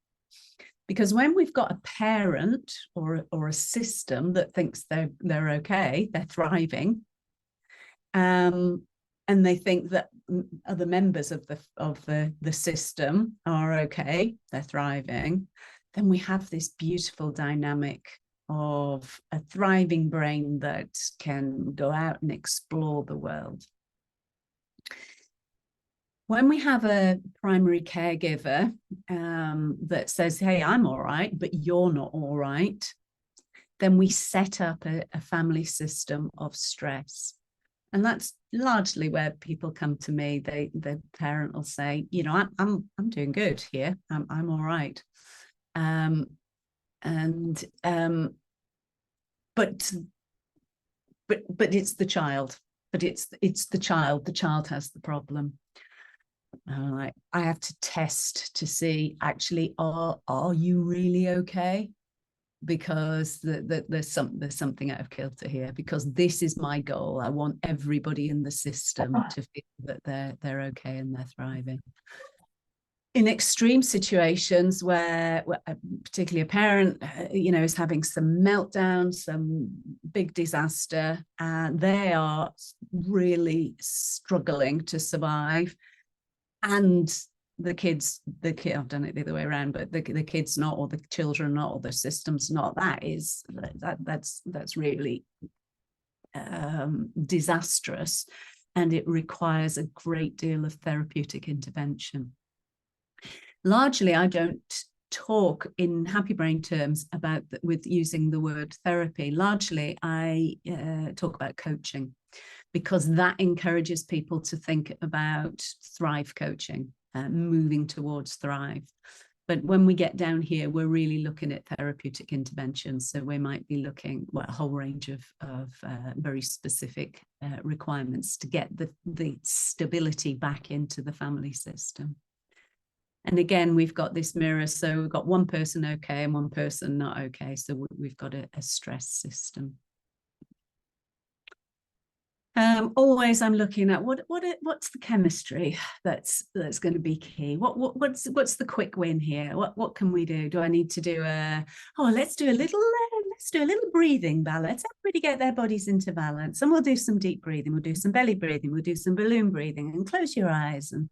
Because when we've got a parent or a system that thinks they're okay, they're thriving, and they think that other members of the system are okay, they're thriving, then we have this beautiful dynamic of a thriving brain that can go out and explore the world. When we have a primary caregiver that says, hey, I'm all right, but you're not all right, then we set up a family system of stress. And that's largely where people come to me. The parent will say, you know, I'm doing good here. I'm all right. But it's the child. But it's the child. The child has the problem. I have to test to see, actually, are you really okay? Because there's something out of kilter here, because this is my goal. I want everybody in the system to feel that they're okay and they're thriving. In extreme situations where particularly a parent, you know, is having some meltdown, some big disaster, and they are really struggling to survive, and the kid, I've done it the other way around, but the kid's not, or the children not, or the system's not, that's really disastrous, and it requires a great deal of therapeutic intervention. Largely, I don't talk in Happy Brain terms about with using the word therapy. Largely, I talk about coaching, because that encourages people to think about thrive coaching, moving towards thrive. But when we get down here, we're really looking at therapeutic interventions. So we might be looking at a whole range of very specific requirements to get the stability back into the family system. And again, we've got this mirror. So we've got one person okay and one person not okay. So we've got a stress system. Always I'm looking at what's the chemistry that's going to be key. What's the quick win here? What can we do? Do I need to do let's do a little breathing balance. Everybody get their bodies into balance, and we'll do some deep breathing. We'll do some belly breathing. We'll do some balloon breathing, and close your eyes and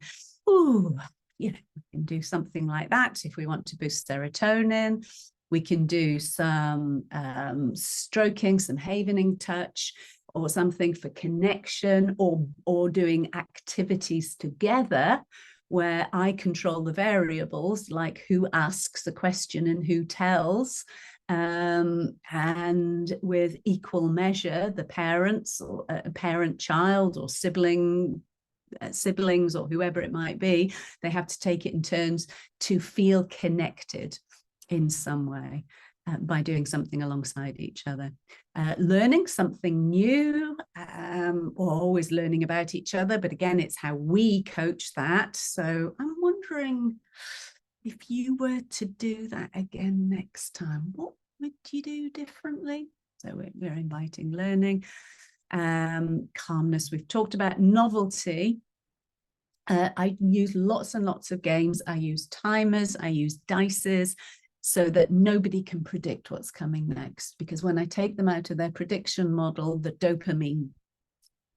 ooh, we can do something like that. If we want to boost serotonin, we can do some stroking, some havening touch, or something for connection, or doing activities together where I control the variables, like who asks the question and who tells, and with equal measure, the parents, or parent-child, or siblings, or whoever it might be, they have to take it in turns to feel connected in some way. By doing something alongside each other. Learning something new, or always learning about each other, but again, it's how we coach that. So I'm wondering, if you were to do that again next time, what would you do differently? So we're inviting learning, calmness. We've talked about novelty. I use lots and lots of games. I use timers, I use dices, so that nobody can predict what's coming next. Because when I take them out of their prediction model, the dopamine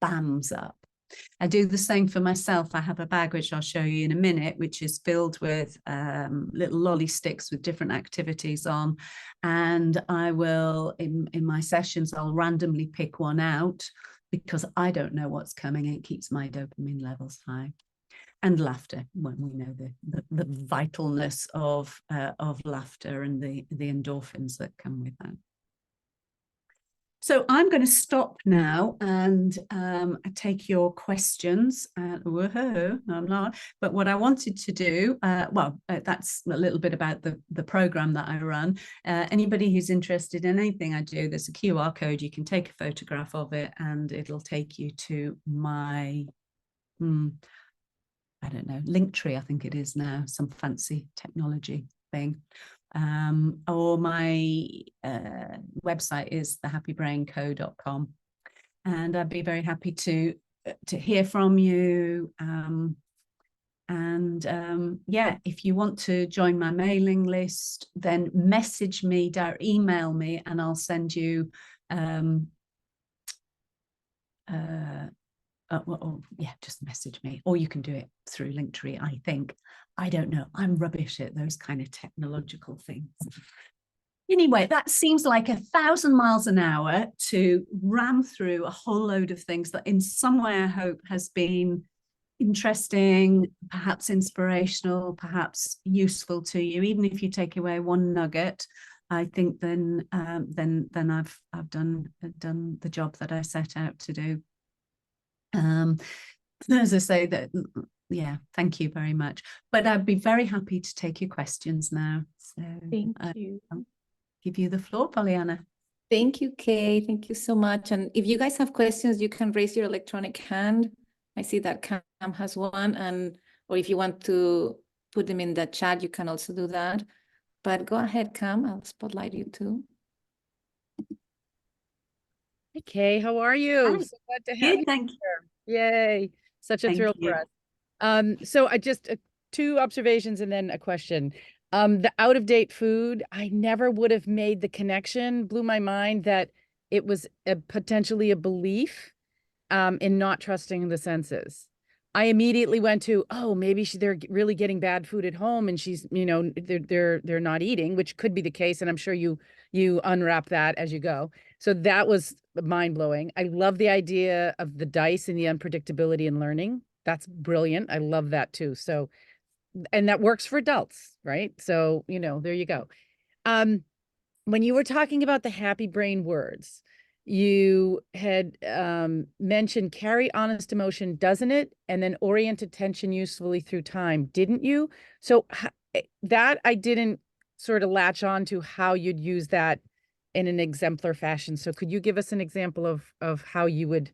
bams up. I do the same for myself. I have a bag, which I'll show you in a minute, which is filled with little lolly sticks with different activities on. And I will, in my sessions, I'll randomly pick one out, because I don't know what's coming, and it keeps my dopamine levels high. And laughter, when we know the vitalness of laughter and the endorphins that come with that. So I'm going to stop now and take your questions. Woohoo, I'm not. But what I wanted to do, that's a little bit about the program that I run. Anybody who's interested in anything I do, there's a QR code. You can take a photograph of it, and it'll take you to my I don't know, Linktree, I think it is now, some fancy technology thing. Or my website is thehappybrainco.com. And I'd be very happy to hear from you. Yeah, if you want to join my mailing list, then message me, email me, and I'll send you just message me, or you can do it through Linktree, I think. I don't know. I'm rubbish at those kind of technological things. Anyway, that seems like 1,000 miles an hour to ram through a whole load of things that in some way I hope has been interesting, perhaps inspirational, perhaps useful to you. Even if you take away one nugget, I think then I've done the job that I set out to do. As I say, that, yeah, thank you very much. But I'd be very happy to take your questions now. So Thank you. I'll give you the floor, Pollyanna. Thank you, Kay. Thank you so much. And if you guys have questions, you can raise your electronic hand. I see that Cam has one, or if you want to put them in the chat, you can also do that. But go ahead, Cam. I'll spotlight you too. Hey, Kay, how are you? Hi. So glad to have you. Thank you. Yay. Such a thrill for us. So I just two observations and then a question. The out-of-date food, I never would have made the connection, blew my mind that it was potentially a belief in not trusting the senses. I immediately went to, oh, maybe they're really getting bad food at home, and she's, they're not eating, which could be the case. And I'm sure you unwrap that as you go. So that was mind blowing. I love the idea of the dice and the unpredictability in learning. That's brilliant. I love that too. So, and that works for adults, right? So, there you go. When you were talking about the happy brain words, you had mentioned carry honest emotion, doesn't it? And then orient attention usefully through time, didn't you? So that I didn't sort of latch on to how you'd use that in an exemplar fashion. So could you give us an example of how you would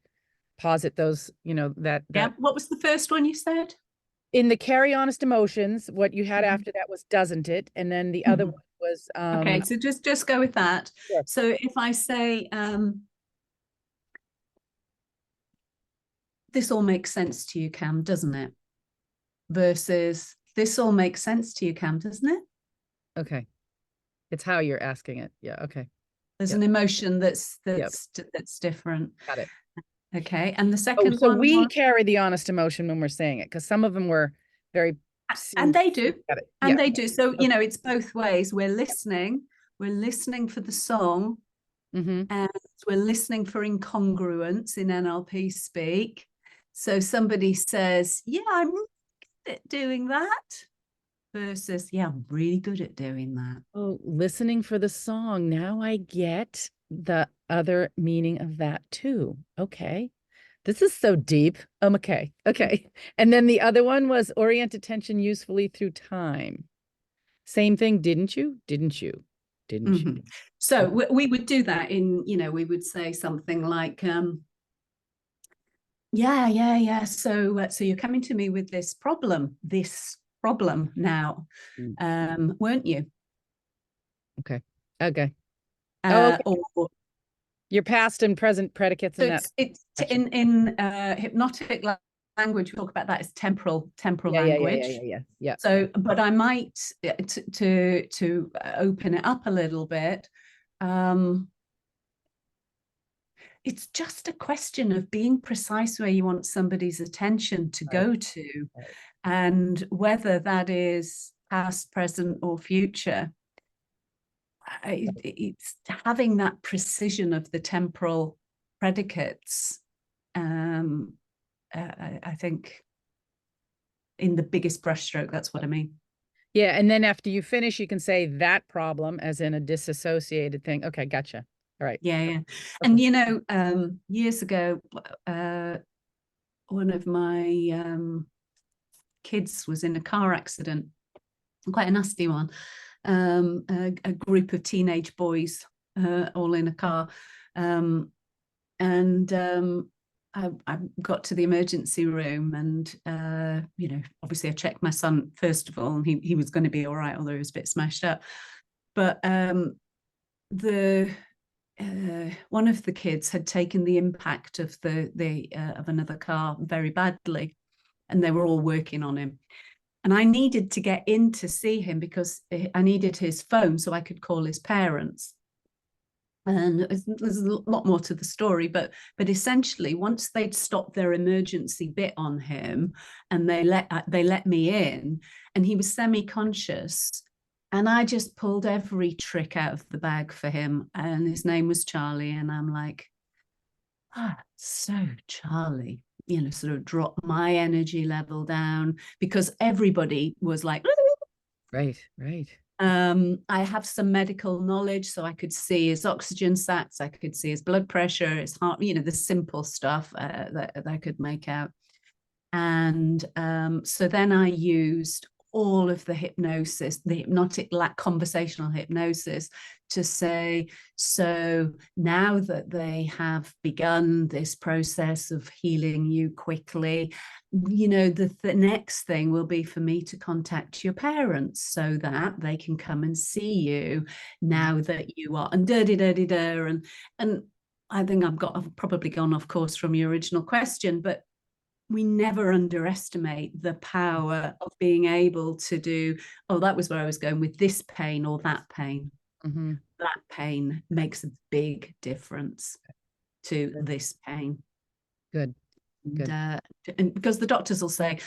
posit those, that. Yeah, what was the first one you said? In the carry honest emotions, what you had after that was doesn't it? And then the other one was okay, so just go with that. Sure. So if I say this all makes sense to you, Cam, doesn't it? Versus this all makes sense to you, Cam, doesn't it? Okay. It's how you're asking it. Yeah. Okay. There's an emotion that's different. Got it. Okay. And the second so one we was... carry the honest emotion when we're saying it, because some of them were very And they do. Got it. And Yeah. they do. So, Okay. it's both ways. We're listening for the song, Mm-hmm. and we're listening for incongruence in NLP speak. So somebody says, yeah, I'm really good at doing that, versus, yeah, I'm really good at doing that. Oh, listening for the song. Now I get the other meaning of that too. Okay. This is so deep. Okay. Okay. And then the other one was orient attention usefully through time. Same thing, didn't you? Didn't you? Didn't you? So we would do that in, we would say something like, yeah. So you're coming to me with this problem now, weren't you? Okay. Okay. Okay. Or Your past and present predicates and that. It's Gotcha. in hypnotic language. We talk about that as temporal language. Yeah. So, but I might to open it up a little bit. It's just a question of being precise where you want somebody's attention to go to, and whether that is past, present, or future. It's having that precision of the temporal predicates. I think in the biggest brushstroke, that's what I mean. Yeah, and then after you finish, you can say that problem as in a disassociated thing. Okay, gotcha. All right. Yeah. Okay. And years ago, one of my kids was in a car accident, quite a nasty one. A group of teenage boys all in a car, and I got to the emergency room, and obviously I checked my son first of all, and he was going to be all right, although he was a bit smashed up. But one of the kids had taken the impact of of another car very badly, and they were all working on him. And I needed to get in to see him because I needed his phone so I could call his parents. And there's a lot more to the story, but essentially, once they'd stopped their emergency bit on him, and they let me in, and he was semi-conscious, and I just pulled every trick out of the bag for him. And his name was Charlie, and I'm like, so Charlie, sort of drop my energy level down, because everybody was like, Right. I have some medical knowledge, so I could see his oxygen sats, I could see his blood pressure, his heart, the simple stuff that I could make out. And so then I used all of the hypnosis, the hypnotic conversational hypnosis, to say, so now that they have begun this process of healing you quickly, the next thing will be for me to contact your parents so that they can come and see you now that you are, and and I think I've probably gone off course from your original question, but we never underestimate the power of being able to do, that was where I was going with this pain or that pain. Mm-hmm. That pain makes a big difference to this pain. Good. And because the doctors will say,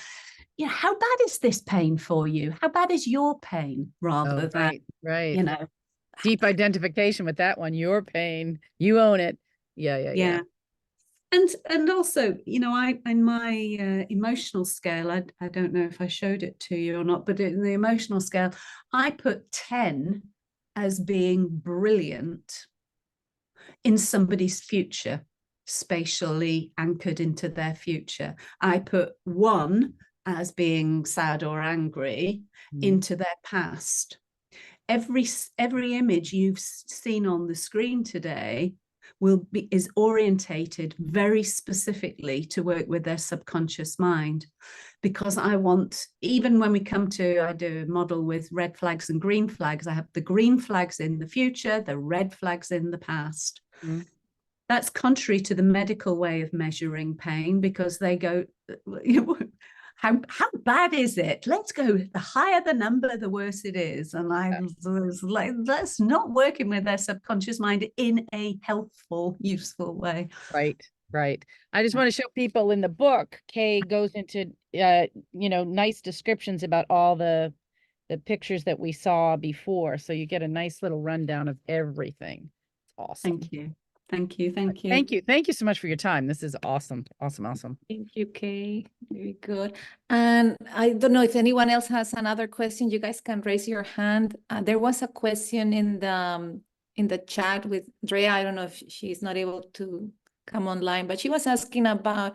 how bad is this pain for you? How bad is your pain? Rather than, right. Deep identification with that one, your pain, you own it. Yeah. And also, I in my emotional scale, I don't know if I showed it to you or not, but in the emotional scale, I put 10 as being brilliant in somebody's future, spatially anchored into their future. I put 1 as being sad or angry into their past. Every image you've seen on the screen today is orientated very specifically to work with their subconscious mind, because I want, even when we come to, I do a model with red flags and green flags, I have the green flags in the future, the red flags in the past. That's contrary to the medical way of measuring pain, because they go, how bad is it? Let's go, the higher the number, the worse it is. And I was like, that's not working with their subconscious mind in a helpful, useful way. Right. Right. I just want to show people in the book, Kay goes into, nice descriptions about all the pictures that we saw before. So you get a nice little rundown of everything. It's awesome. Thank you. Thank you. Thank you. Thank you. Thank you so much for your time. This is awesome. Awesome. Awesome. Thank you, Kay. Very good. And I don't know if anyone else has another question. You guys can raise your hand. There was a question in the chat with Drea. I don't know if she's not able to come online, but she was asking about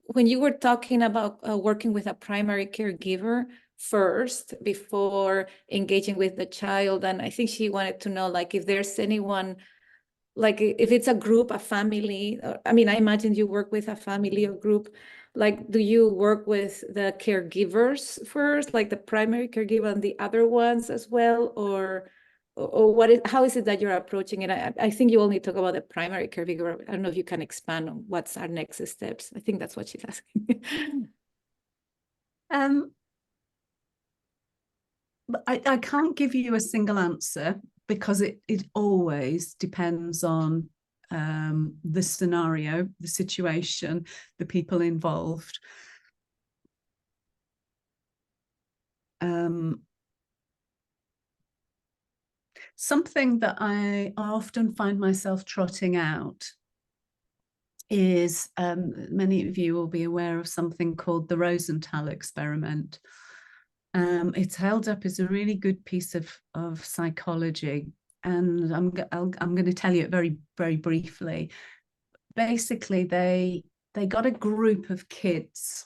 when you were talking about working with a primary caregiver first before engaging with the child. And I think she wanted to know, like, if there's anyone, like if it's a group, a family, I mean, I imagine you work with a family or group, like, do you work with the caregivers first, like the primary caregiver and the other ones as well? Or how is it that you're approaching it? I think you only talk about the primary caregiver. I don't know if you can expand on what's our next steps. I think that's what she's asking. But I can't give you a single answer because it always depends on the scenario, the situation, the people involved. Something that I often find myself trotting out is, many of you will be aware of something called the Rosenthal experiment. It's held up as a really good piece of psychology, and I'm going to tell you it very, very briefly. Basically, they got a group of kids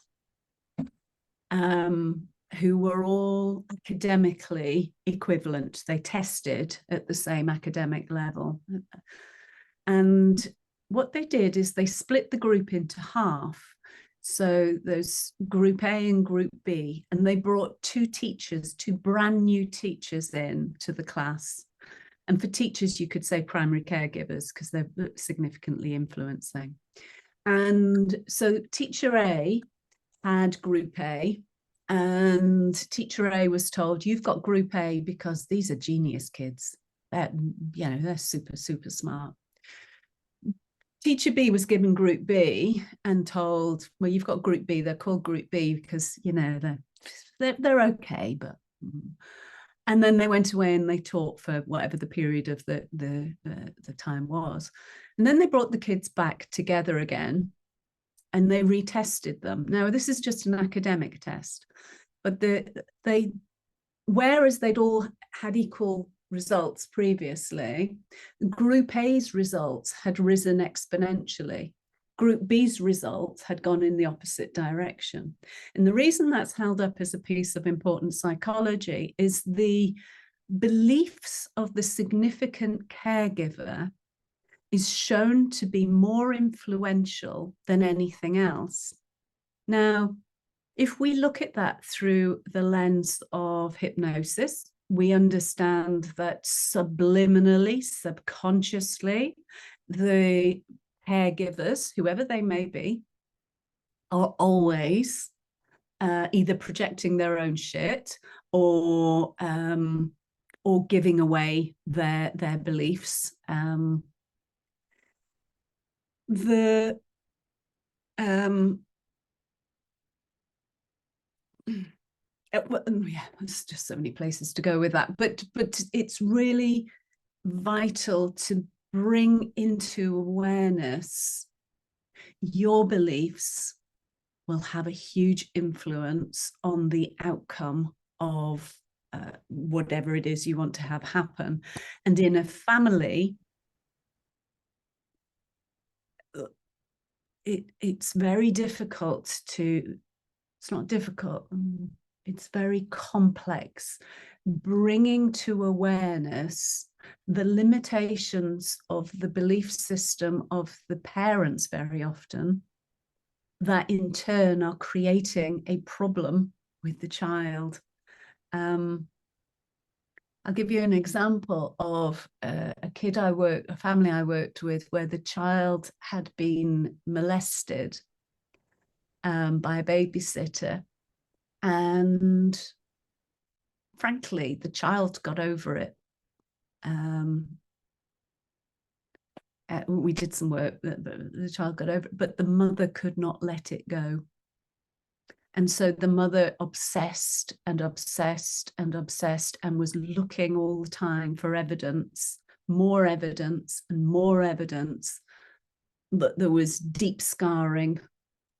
who were all academically equivalent. They tested at the same academic level. And what they did is they split the group into half. So there's group A and group B, and they brought two brand new teachers in to the class. And for teachers, you could say primary caregivers because they're significantly influencing. And so teacher A had group A, and teacher A was told, you've got group A because these are genius kids. They're super, super smart. Teacher B was given group B and told, well, you've got group B. They're called group B because, they're okay, but. And then they went away and they taught for whatever the period of the time was. And then they brought the kids back together again and they retested them. Now, this is just an academic test, but whereas they'd all had equal results previously, group A's results had risen exponentially. Group B's results had gone in the opposite direction. And the reason that's held up as a piece of important psychology is the beliefs of the significant caregiver is shown to be more influential than anything else. Now, if we look at that through the lens of hypnosis, we understand that subliminally, subconsciously, the caregivers, whoever they may be, are always either projecting their own shit or giving away their beliefs. There's just so many places to go with that, but it's really vital to bring into awareness your beliefs will have a huge influence on the outcome of whatever it is you want to have happen. And in a family, it's very difficult to, it's not difficult, it's very complex, bringing to awareness the limitations of the belief system of the parents very often, that in turn are creating a problem with the child. I'll give you an example of a family I worked with, where the child had been molested by a babysitter. And frankly, the child got over it. we did some work, the child got over it, but the mother could not let it go. And so the mother obsessed and obsessed and obsessed and was looking all the time for evidence, more evidence and more evidence that there was deep scarring.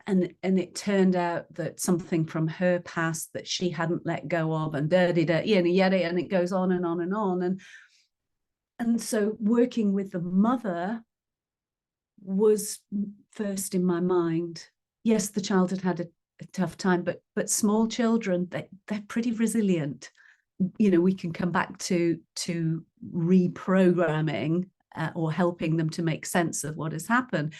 And it turned out that something from her past that she hadn't let go of, and and it goes on and on and on. And so working with the mother was first in my mind. Yes, the child had a tough time, but small children, they're pretty resilient. We can come back to reprogramming or helping them to make sense of what has happened.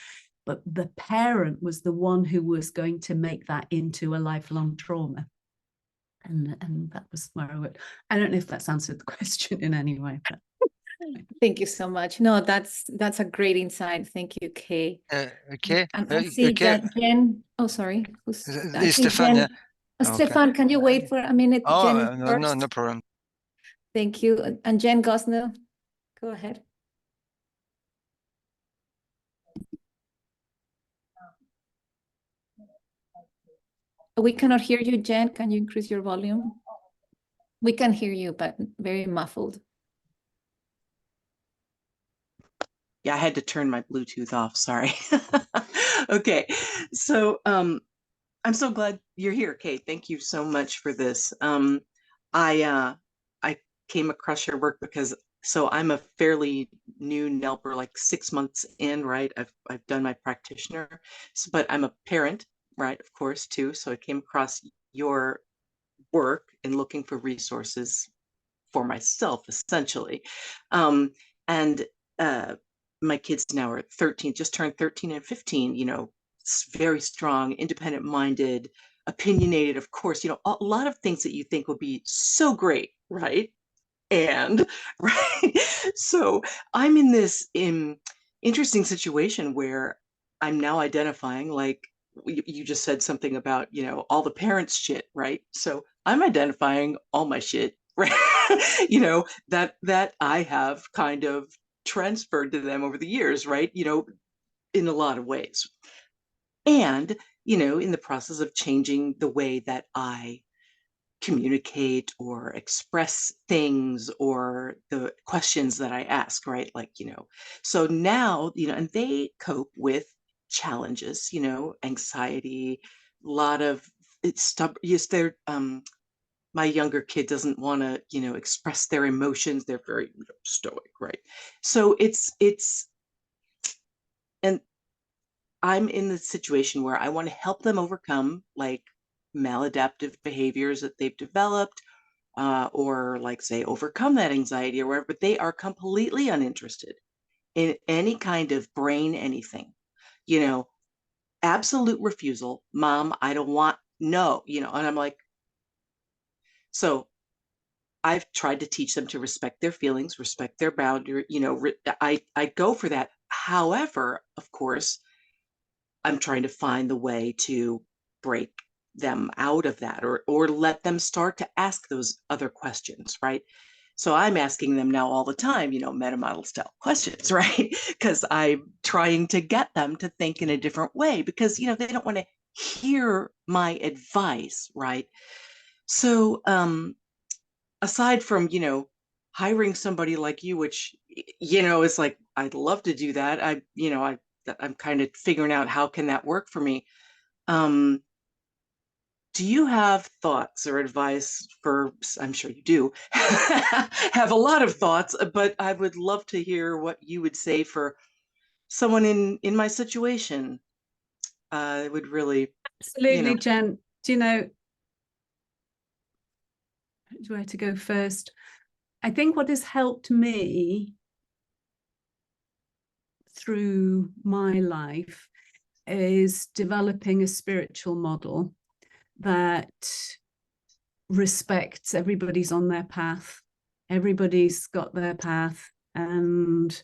But the parent was the one who was going to make that into a lifelong trauma. And that was where I would. I don't know if that's answered the question in any way. But... Thank you so much. No, that's a great insight. Thank you, Kay. Okay. And I see okay. that Jen. Oh, sorry. Stefan, yeah. Stefan, can you wait for a minute? Oh, Jen no problem. Thank you. And Jen Gosnell, go ahead. We cannot hear you, Jen. Can you increase your volume? We can hear you, but very muffled. Yeah, I had to turn my Bluetooth off. Sorry. Okay, so I'm so glad you're here, Kate. Thank you so much for this. I came across your work because I'm a fairly new NELPer, like 6 months in, right? I've done my practitioner, but I'm a parent, right? Of course, too. So I came across your work and looking for resources for myself, essentially. And my kids now are 13, just turned 13 and 15, very strong, independent-minded, opinionated, of course, a lot of things that you think would be so great, right? And right, so I'm in this interesting situation where I'm now identifying, like you just said something about, all the parents' shit, right? So I'm identifying all my shit, right? that I have kind of transferred to them over the years, right? In a lot of ways. And, in the process of changing the way that I communicate or express things or the questions that I ask, right? Like, so now, and they cope with challenges, anxiety, a lot of stuff. Yes, they're, my younger kid doesn't want to, express their emotions. They're very stoic, right? So and I'm in the situation where I want to help them overcome like maladaptive behaviors that they've developed, or like say overcome that anxiety or whatever, but they are completely uninterested in any kind of brain anything, absolute refusal. Mom, I don't want, no, and I'm like, so I've tried to teach them to respect their feelings, respect their boundary, I go for that. However, of course, I'm trying to find the way to break them out of that or let them start to ask those other questions, right? So I'm asking them now all the time, meta model style questions, right? Because I'm trying to get them to think in a different way because, they don't want to hear my advice, right? So aside from, hiring somebody like you, which, is like, I'd love to do that. I'm kind of figuring out how can that work for me. Do you have thoughts or advice for, I'm sure you do, have a lot of thoughts, but I would love to hear what you would say for someone in my situation. It would really... Absolutely, Jen. Do where to go first? I think what has helped me through my life is developing a spiritual model that respects everybody's on their path. Everybody's got their path, and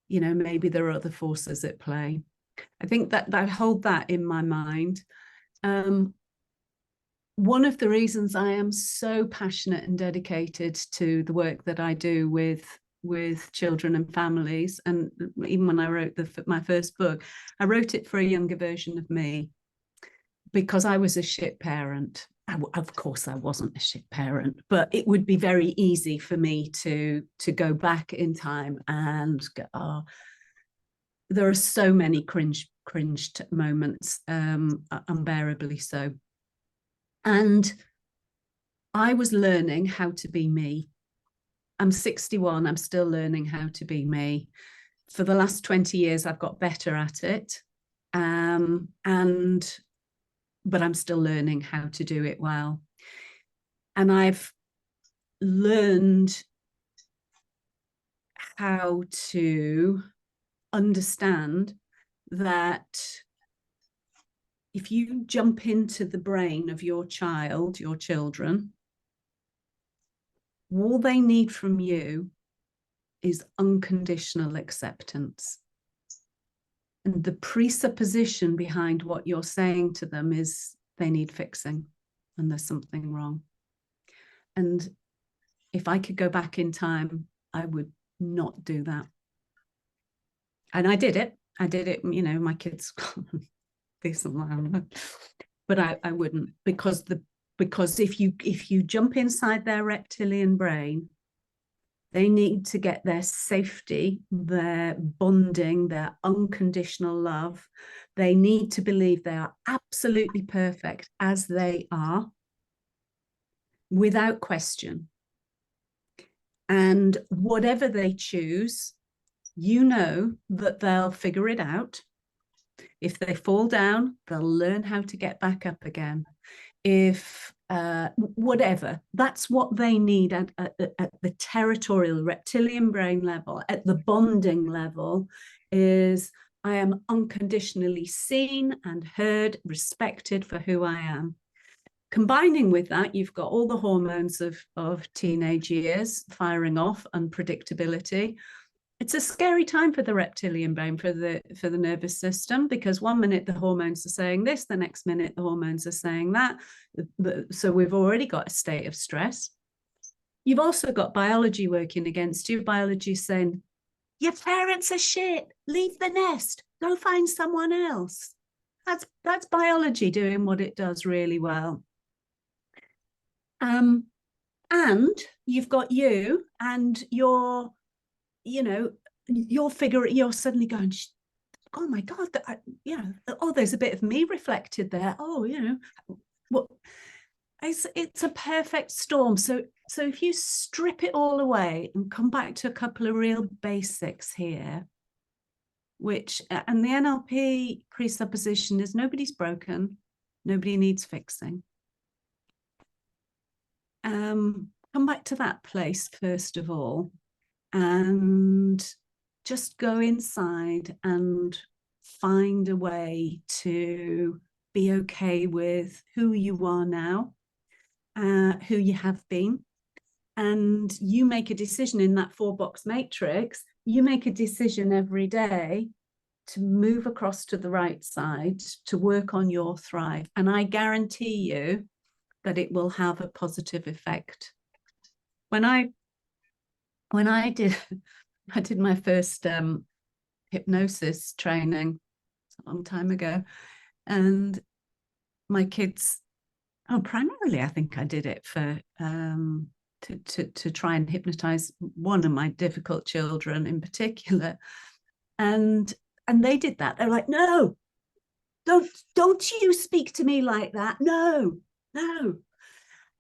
maybe there are other forces at play. I think that I hold that in my mind. One of the reasons I am so passionate and dedicated to the work that I do with with children and families. And even when I wrote my first book, I wrote it for a younger version of me, because I was a shit parent. Of course, I wasn't a shit parent, but it would be very easy for me to go back in time and go, oh, there are so many cringed moments, unbearably so. And I was learning how to be me. I'm 61, I'm still learning how to be me. For the last 20 years, I've got better at it. But I'm still learning how to do it well. And I've learned how to understand that if you jump into the brain of your child, your children, all they need from you is unconditional acceptance. And the presupposition behind what you're saying to them is they need fixing and there's something wrong. And if I could go back in time, I would not do that. And I did it, you know, my kids, but I wouldn't, because if you jump inside their reptilian brain, they need to get their safety, their bonding, their unconditional love. They need to believe they are absolutely perfect as they are, without question. And whatever they choose, you know that they'll figure it out. If they fall down, they'll learn how to get back up again. If whatever, that's what they need at the territorial reptilian brain level, at the bonding level, is I am unconditionally seen and heard, respected for who I am. Combining with that, you've got all the hormones of teenage years firing off, unpredictability. It's a scary time for the reptilian brain, for the nervous system, because 1 minute the hormones are saying this, the next minute the hormones are saying that. So we've already got a state of stress. You've also got biology working against you. Biology saying, your parents are shit, leave the nest, go find someone else. That's biology doing what it does really well. And you've got you and your, you know, you're suddenly going, oh my God, oh, there's a bit of me reflected there. Oh, you know, what? It's a perfect storm. So if you strip it all away and come back to a couple of real basics here, which, and the NLP presupposition is nobody's broken, nobody needs fixing. Come back to that place first of all, and just go inside and find a way to be okay with who you are now, who you have been. And you make a decision in that 4-box matrix. You make a decision every day to move across to the right side, to work on your thrive. And I guarantee you that it will have a positive effect. When I did my first hypnosis training a long time ago, and my kids, primarily I think I did it for to try and hypnotize one of my difficult children in particular, and they did that. They're like, no, don't you speak to me like that, no.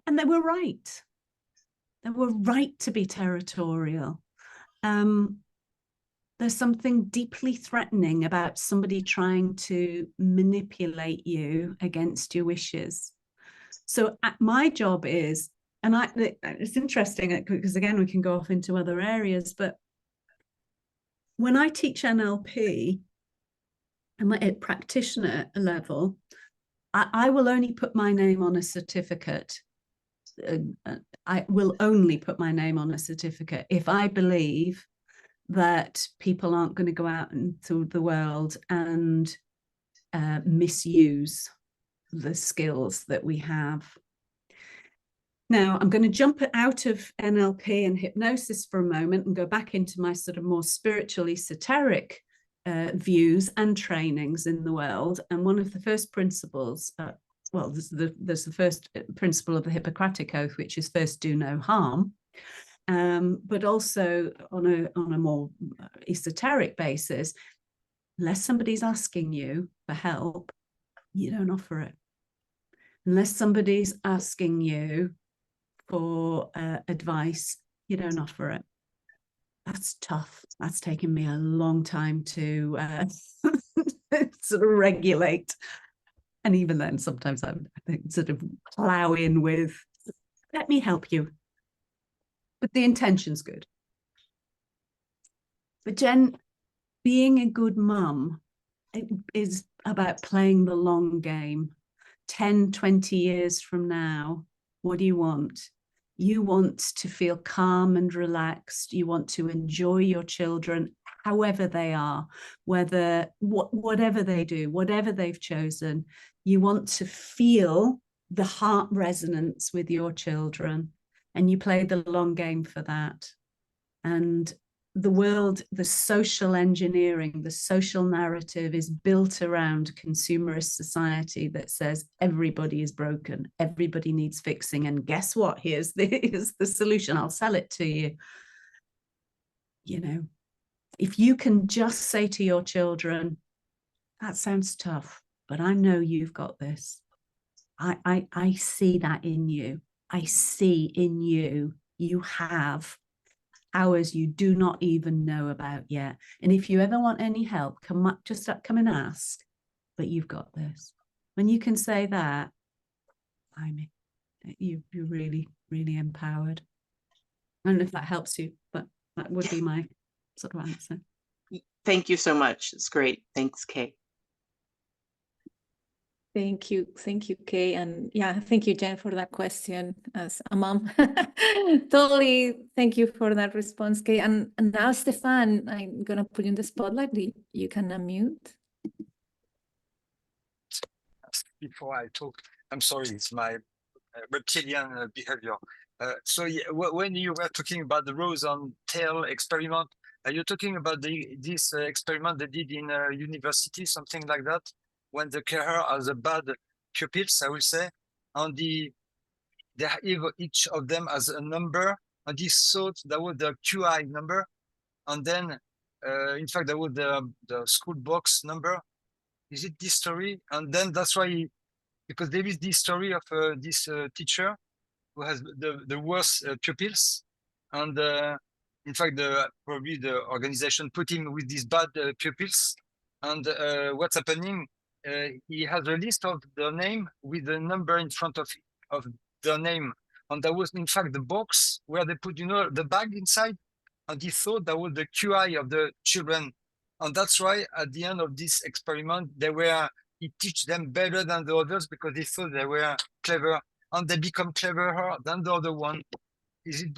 And they were right. They were right to be territorial. There's something deeply threatening about somebody trying to manipulate you against your wishes. So my job is, and it's interesting because again, we can go off into other areas, but when I teach NLP, I'm at practitioner level, I will only put my name on a certificate. I will only put my name on a certificate if I believe that people aren't going to go out into the world and misuse the skills that we have. Now, I'm going to jump out of NLP and hypnosis for a moment and go back into my sort of more spiritual, esoteric views and trainings in the world. And one of the first principles, well, there's the first principle of the Hippocratic Oath, which is first do no harm. But also on a more esoteric basis, unless somebody's asking you for help, you don't offer it. Unless somebody's asking you for advice, you don't offer it. That's tough. That's taken me a long time to sort of regulate. And even then, sometimes I think sort of plow in with, let me help you. But the intention's good. But Jen, being a good mum is about playing the long game. 10, 20 years from now, what do you want? You want to feel calm and relaxed. You want to enjoy your children, however they are, whatever they do, whatever they've chosen. You want to feel the heart resonance with your children, and you play the long game for that. And the world, the social engineering, the social narrative is built around consumerist society that says everybody is broken, everybody needs fixing, and guess what? Here's the solution. I'll sell it to you. You know, if you can just say to your children, that sounds tough, but I know you've got this. I see that in you. I see in you, you have hours you do not even know about yet. And if you ever want any help, come and ask, but you've got this. When you can say that, I mean, you're really, really empowered. I don't know if that helps you, but that would be my sort of answer. Thank you so much. It's great. Thanks, Kay. Thank you, Kay, and yeah, thank you, Jen, for that question as a mom. Totally, thank you for that response, Kay. And now, Stefan, I'm gonna put you in the spotlight. You can unmute. Before I talk, I'm sorry, it's my reptilian behavior. So yeah, when you were talking about the rose on tail experiment, are you talking about this experiment they did in a university, something like that? When the carer has a bad pupils, I will say, and each of them has a number, and he thought that was the QI number, and then in fact that was the school box number. Is it this story? And then that's why because there is this story of this teacher who has the worst pupils, and in fact probably the organization put him with these bad pupils, and what's happening? He has a list of the name with the number in front of the name, and that was in fact the box where they put, the bag inside, and he thought that was the QI of the children, and that's why at the end of this experiment he teach them better than the others because he thought they were clever, and they become cleverer than the other one. Is it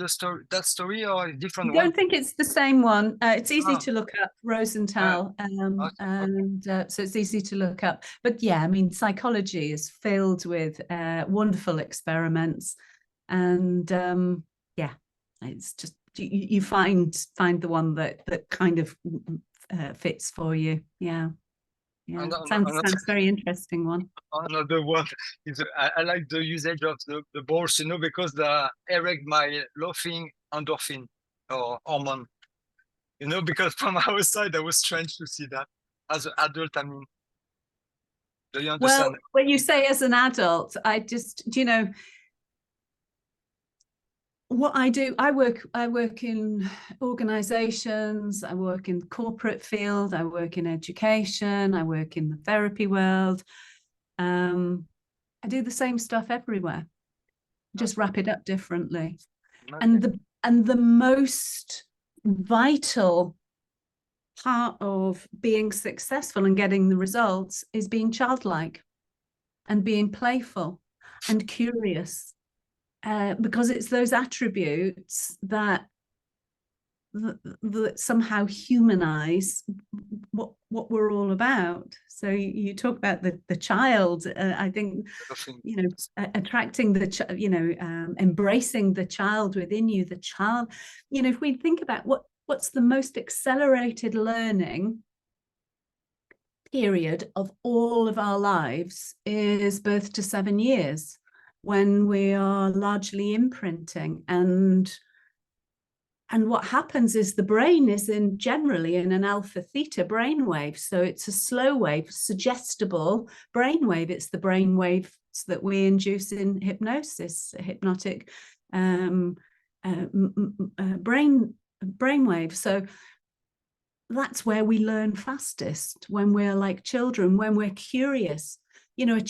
that story or a different one? I don't think it's the same one. It's easy to look up, Rosenthal, and so it's easy to look up. But yeah, I mean, psychology is filled with wonderful experiments, and yeah, it's just you find the one that kind of fits for you. Yeah. Yeah, sounds very interesting one. Another one is I like the usage of the balls, because they erect my laughing endorphin or hormone, because from outside I was strange to see that as an adult. I mean, do you understand? Well, when you say as an adult, I just, what I do, I work in organizations, I work in the corporate field, I work in education, I work in the therapy world. I do the same stuff everywhere, just wrap it up differently. Okay. And the most vital part of being successful and getting the results is being childlike and being playful and curious. Because it's those attributes that that somehow humanize what we're all about. So you talk about the child. I think, you know, attracting the you know, embracing the child within you. The child, you know, if we think about what's the most accelerated learning period of all of our lives, is birth to 7 years, when we are largely imprinting. And what happens is the brain is generally in an alpha theta brainwave. So it's a slow wave, suggestible brainwave. It's the brainwaves that we induce in hypnosis, hypnotic brainwave. So that's where we learn fastest, when we're like children, when we're curious. You know, a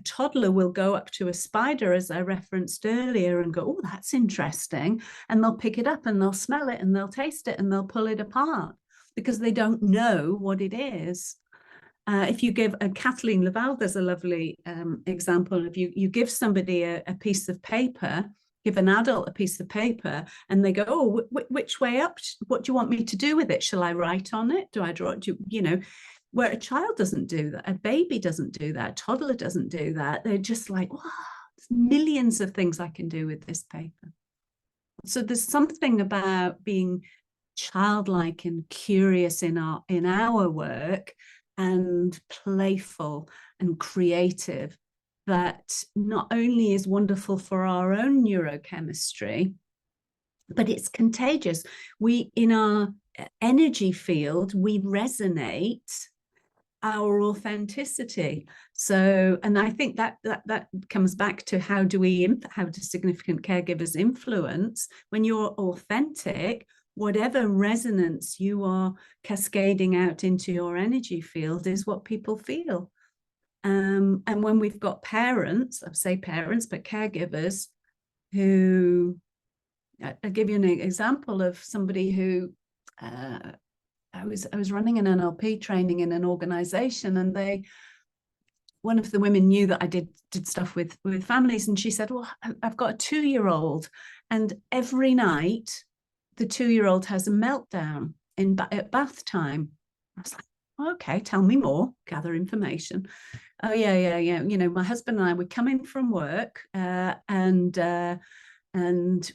toddler will go up to a spider, as I referenced earlier, and go, oh, that's interesting. And they'll pick it up and they'll smell it and they'll taste it and they'll pull it apart, because they don't know what it is. If you give Kathleen Laval, there's a lovely example of you give somebody a piece of paper, give an adult a piece of paper, and they go, oh, which way up? What do you want me to do with it? Shall I write on it? Do I draw it? You know, where a child doesn't do that, a baby doesn't do that, a toddler doesn't do that. They're just like, wow, there's millions of things I can do with this paper. So there's something about being childlike and curious in our work, and playful and creative, that not only is wonderful for our own neurochemistry, but it's contagious. We, in our energy field, we resonate our authenticity. So, and I think that comes back to how do significant caregivers influence? When you're authentic, whatever resonance you are cascading out into your energy field is what people feel. And when we've got parents, I say parents, but caregivers, who, I'll give you an example of somebody who, I was running an NLP training in an organization, and one of the women knew that I did stuff with families, and she said, well, I've got a 2-year-old, and every night the 2-year-old has a meltdown at bath time. I was like, okay, tell me more, gather information. Oh yeah. You know, my husband and I would come in from work, and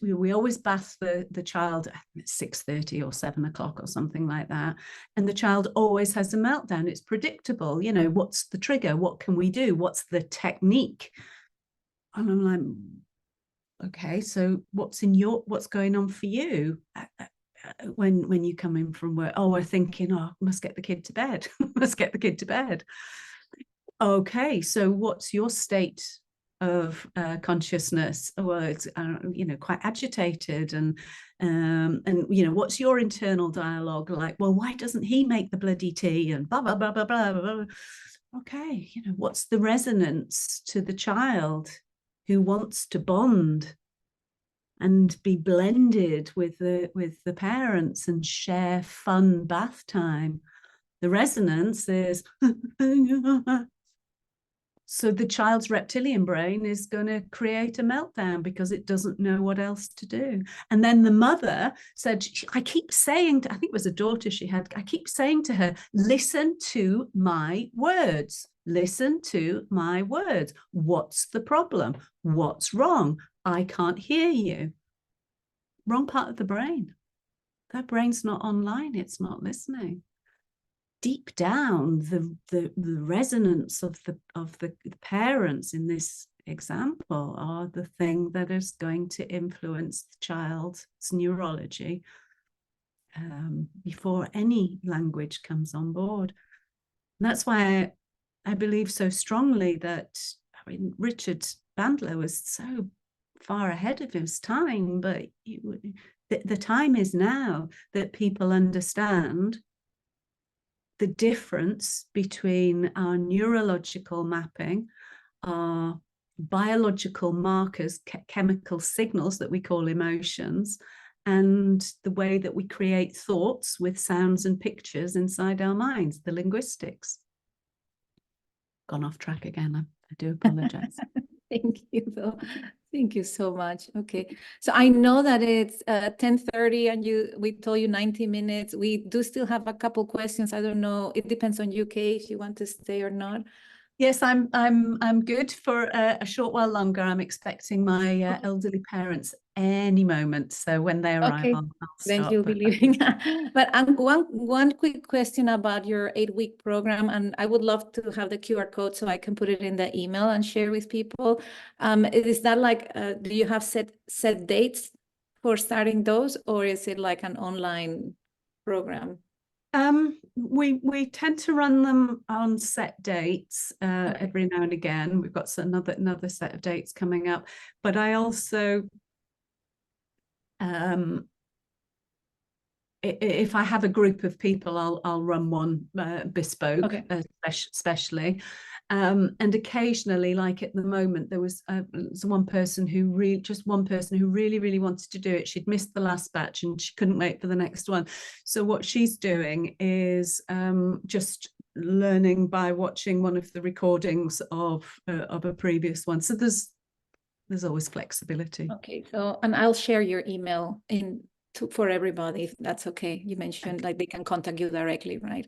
we always bath the child at 6:30 or 7 o'clock or something like that. And the child always has a meltdown. It's predictable. You know, what's the trigger? What can we do? What's the technique? And I'm like, okay, so what's going on for you when you come in from work? Oh, we're thinking, oh, must get the kid to bed. Must get the kid to bed. Okay, so what's your state of consciousness? Well, it's you know, quite agitated, and you know, what's your internal dialogue like? Well, why doesn't he make the bloody tea? And blah blah blah blah blah blah. Okay, you know, what's the resonance to the child who wants to bond and be blended with the parents and share fun bath time? The resonance is so the child's reptilian brain is going to create a meltdown because it doesn't know what else to do. And then the mother said, I keep saying I think it was a daughter she had, I keep saying to her, listen to my words. Listen to my words. What's the problem? What's wrong? I can't hear you. Wrong part of the brain. That brain's not online. It's not listening. Deep down, the resonance of the parents in this example are the thing that is going to influence the child's neurology before any language comes on board. And that's why I believe so strongly that, I mean, Richard Bandler was so far ahead of his time, but the time is now that people understand the difference between our neurological mapping, our biological markers, chemical signals that we call emotions, and the way that we create thoughts with sounds and pictures inside our minds, the linguistics. Gone off track again. I do apologize. Thank you, though. Thank you so much. Okay, so I know that it's 10:30, and we told you 90 minutes. We do still have a couple questions. I don't know. It depends on you, Kay, if you want to stay or not. Yes, I'm good for a short while longer. I'm expecting my elderly parents any moment. So when they arrive, Okay, I'll then stop. you'll be leaving. But one quick question about your 8-week program, and I would love to have the QR code so I can put it in the email and share with people. Is that like, do you have set dates for starting those, or is it like an online program? We tend to run them on set dates every now and again. We've got another set of dates coming up, but I also if I have a group of people, I'll run one bespoke, especially. And occasionally, like at the moment, there was one person who really wanted to do it. She'd missed the last batch and she couldn't wait for the next one. So what she's doing is just learning by watching one of the recordings of a previous one. So there's always flexibility. Okay, so, and I'll share your email for everybody, if that's okay. You mentioned like they can contact you directly, right?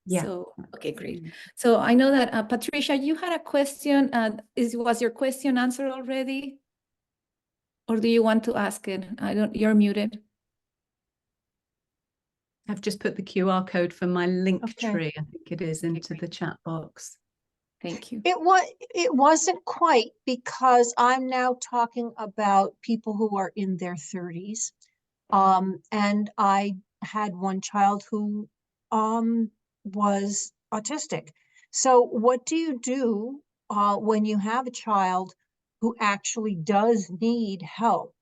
Yeah. So, okay, great. So I know that Patricia, you had a question. Was your question answered already? Or do you want to ask it? You're muted. I've just put the QR code for my link Okay. tree, I think it is, into the chat box. Thank you. It wasn't quite, because I'm now talking about people who are in their 30s. And I had one child who was autistic. So what do you do when you have a child who actually does need help?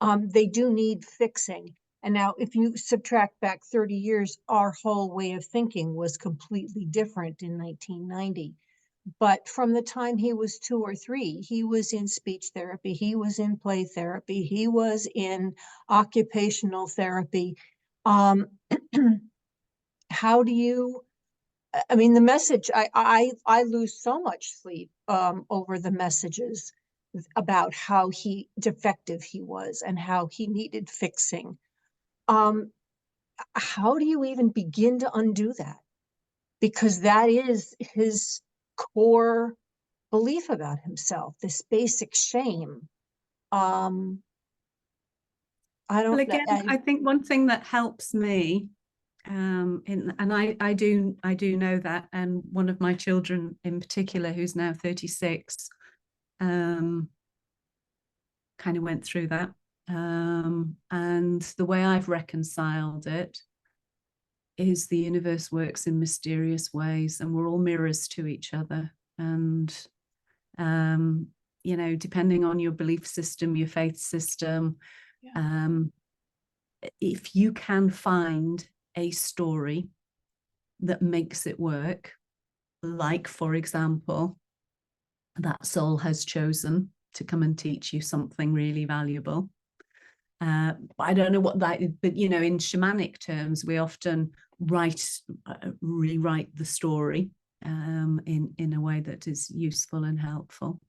They do need fixing. And now if you subtract back 30 years, our whole way of thinking was completely different in 1990. But from the time he was 2 or 3, he was in speech therapy, he was in play therapy, he was in occupational therapy. How do you, I mean, the message, I lose so much sleep over the messages about how defective he was and how he needed fixing. How do you even begin to undo that? Because that is his core belief about himself, this basic shame. I don't. Well, again, I think one thing that helps me, and I do know that, and one of my children in particular, who's now 36, kind of went through that, and the way I've reconciled it is the universe works in mysterious ways, and we're all mirrors to each other, and you know, depending on your belief system, your faith system, if you can find a story that makes it work, like, for example, that soul has chosen to come and teach you something really valuable. I don't know what that is, but you know, in shamanic terms, we often rewrite the story in a way that is useful and helpful.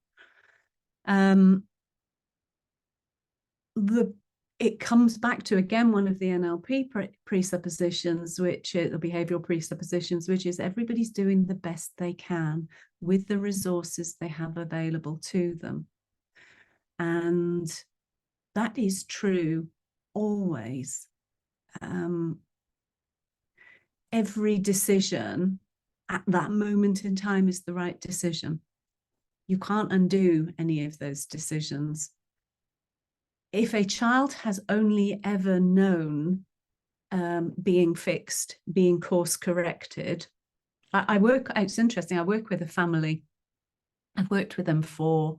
It comes back to, again, one of the NLP presuppositions, which the behavioral presuppositions, which is everybody's doing the best they can with the resources they have available to them. And that is true always. Every decision at that moment in time is the right decision. You can't undo any of those decisions. If a child has only ever known being fixed, being course corrected, it's interesting, I work with a family. I've worked with them for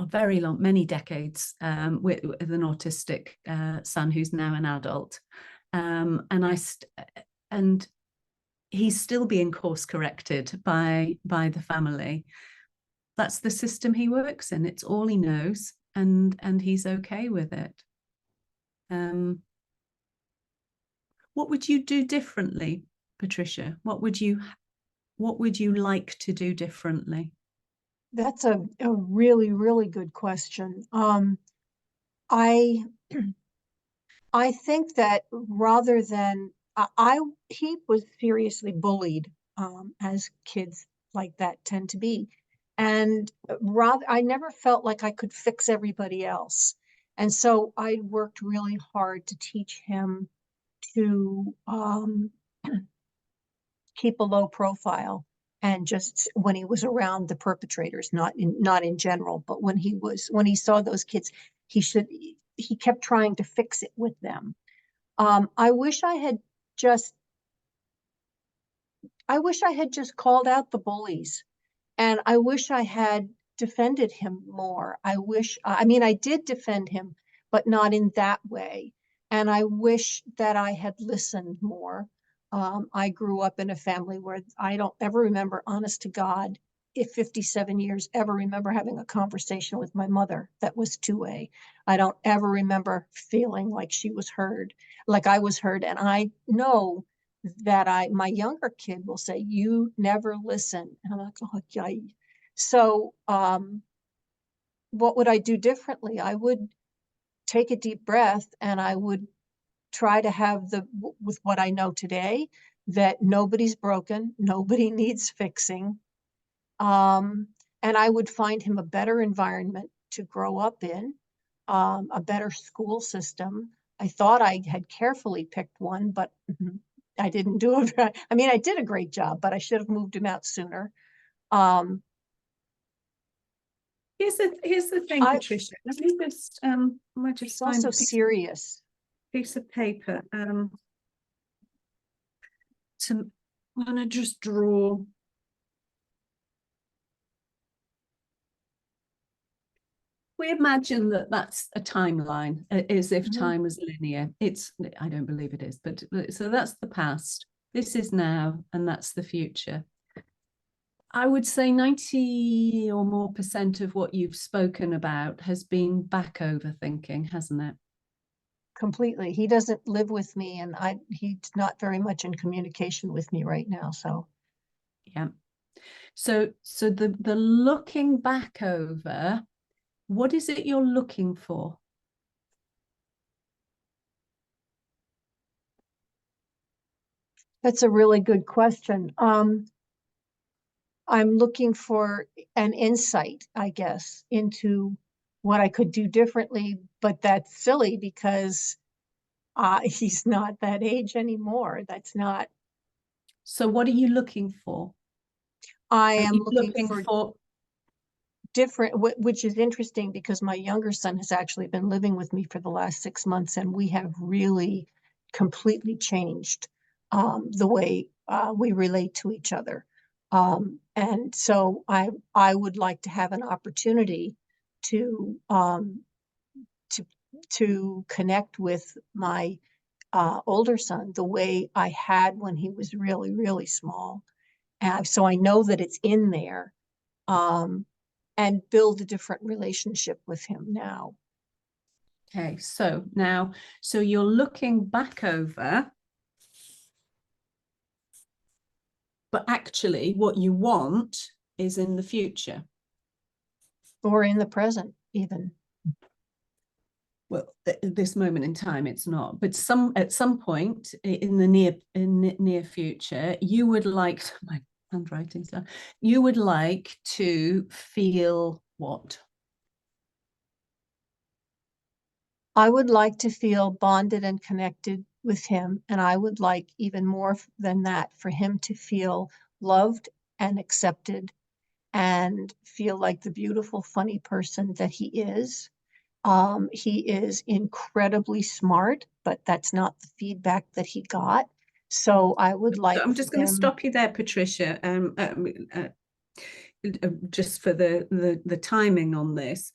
very long, many decades, with an autistic son who's now an adult. And he's still being course corrected by the family. That's the system he works in. It's all he knows, and he's okay with it. What would you do differently, Patricia? What would you like to do differently? That's a really, really good question. I I think that rather than he was seriously bullied, as kids like that tend to be. And rather, I never felt like I could fix everybody else. And so I worked really hard to teach him to keep a low profile, and just when he was around the perpetrators, not in general, but when he saw those kids, he kept trying to fix it with them. I wish I had just called out the bullies, and I wish I had defended him more. I mean, I did defend him, but not in that way. And I wish that I had listened more. I grew up in a family where I don't ever remember, honest to God, if 57 years, ever remember having a conversation with my mother that was two-way. I don't ever remember feeling like she was heard, like I was heard. And I know that my younger kid will say, "You never listen." And I'm like, oh, yeah. So what would I do differently? I would take a deep breath, and I would try to have with what I know today, that nobody's broken, nobody needs fixing. And I would find him a better environment to grow up in, a better school system. I thought I had carefully picked one, but I didn't do it. I mean, I did a great job, but I should have moved him out sooner. Here's the thing, Patricia. Let me just it's also serious. Piece of paper. I'm gonna just draw. We imagine that that's a timeline, as if time was linear. I don't believe it is, but so that's the past. This is now, and that's the future. I would say 90 or more % of what you've spoken about has been back overthinking, hasn't it? Completely. He doesn't live with me, and he's not very much in communication with me right now. So yeah. So the looking back over, what is it you're looking for? that's a really good question. I'm looking for an insight, I guess, into what I could do differently, but that's silly because he's not that age anymore. That's not. So what are you looking for? I am looking for different, which is interesting because my younger son has actually been living with me for the last 6 months, and we have really completely changed the way we relate to each other. And so I would like to have an opportunity to connect with my older son the way I had when he was really, really small. And so I know that it's in there, and build a different relationship with him now. Okay, so now, so you're looking back over, but actually what you want is in the future. Or in the present, even. Well, at this moment in time, it's not. But at some point in the near future, you would like my handwriting stuff. You would like to feel what? I would like to feel bonded and connected with him, and I would like even more than that for him to feel loved and accepted, and feel like the beautiful, funny person that he is. He is incredibly smart, but that's not the feedback that he got. So I would like. I'm just going to stop you there, Patricia. Just for the timing on this.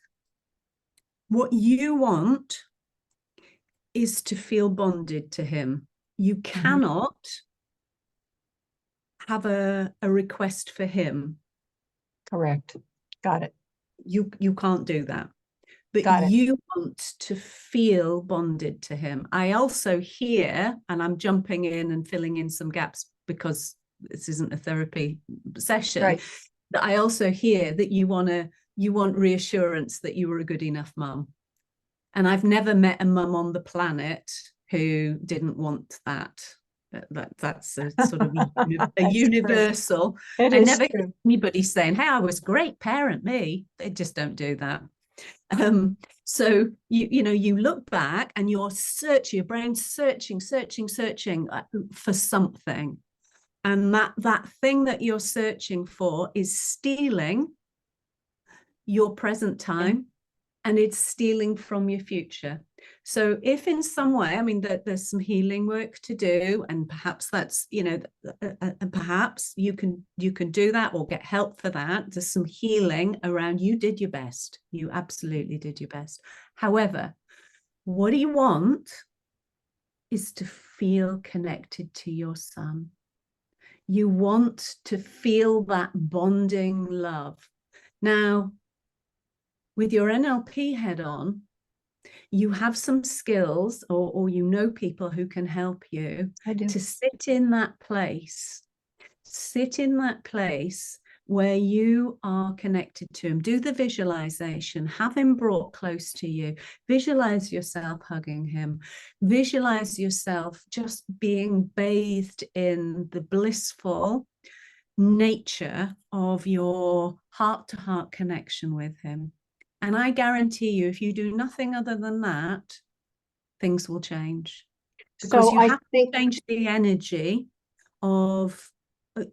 What you want is to feel bonded to him. You cannot have a request for him. Correct. Got it. You can't do that. But you want to feel bonded to him. I also hear, and I'm jumping in and filling in some gaps because this isn't a therapy session, right. that I also hear that you want reassurance that you were a good enough mum. And I've never met a mum on the planet who didn't want that. That's a sort of a universal. I never hear anybody saying, "Hey, I was a great parent, me." They just don't do that. So you look back and you're searching, your brain's searching for something, and that thing that you're searching for is stealing your present time, and it's stealing from your future. So if in some way, I mean, there's some healing work to do, and perhaps that's, perhaps you can do that or get help for that. There's some healing around. You did your best. You absolutely did your best. However, what do you want is to feel connected to your son. You want to feel that bonding love. Now, with your NLP head on, you have some skills, or people who can help you to sit in that place where you are connected to him. Do the visualization, have him brought close to you, visualize yourself hugging him, visualize yourself just being bathed in the blissful nature of your heart-to-heart connection with him. And I guarantee you, if you do nothing other than that, things will change. Because you have to change the energy of,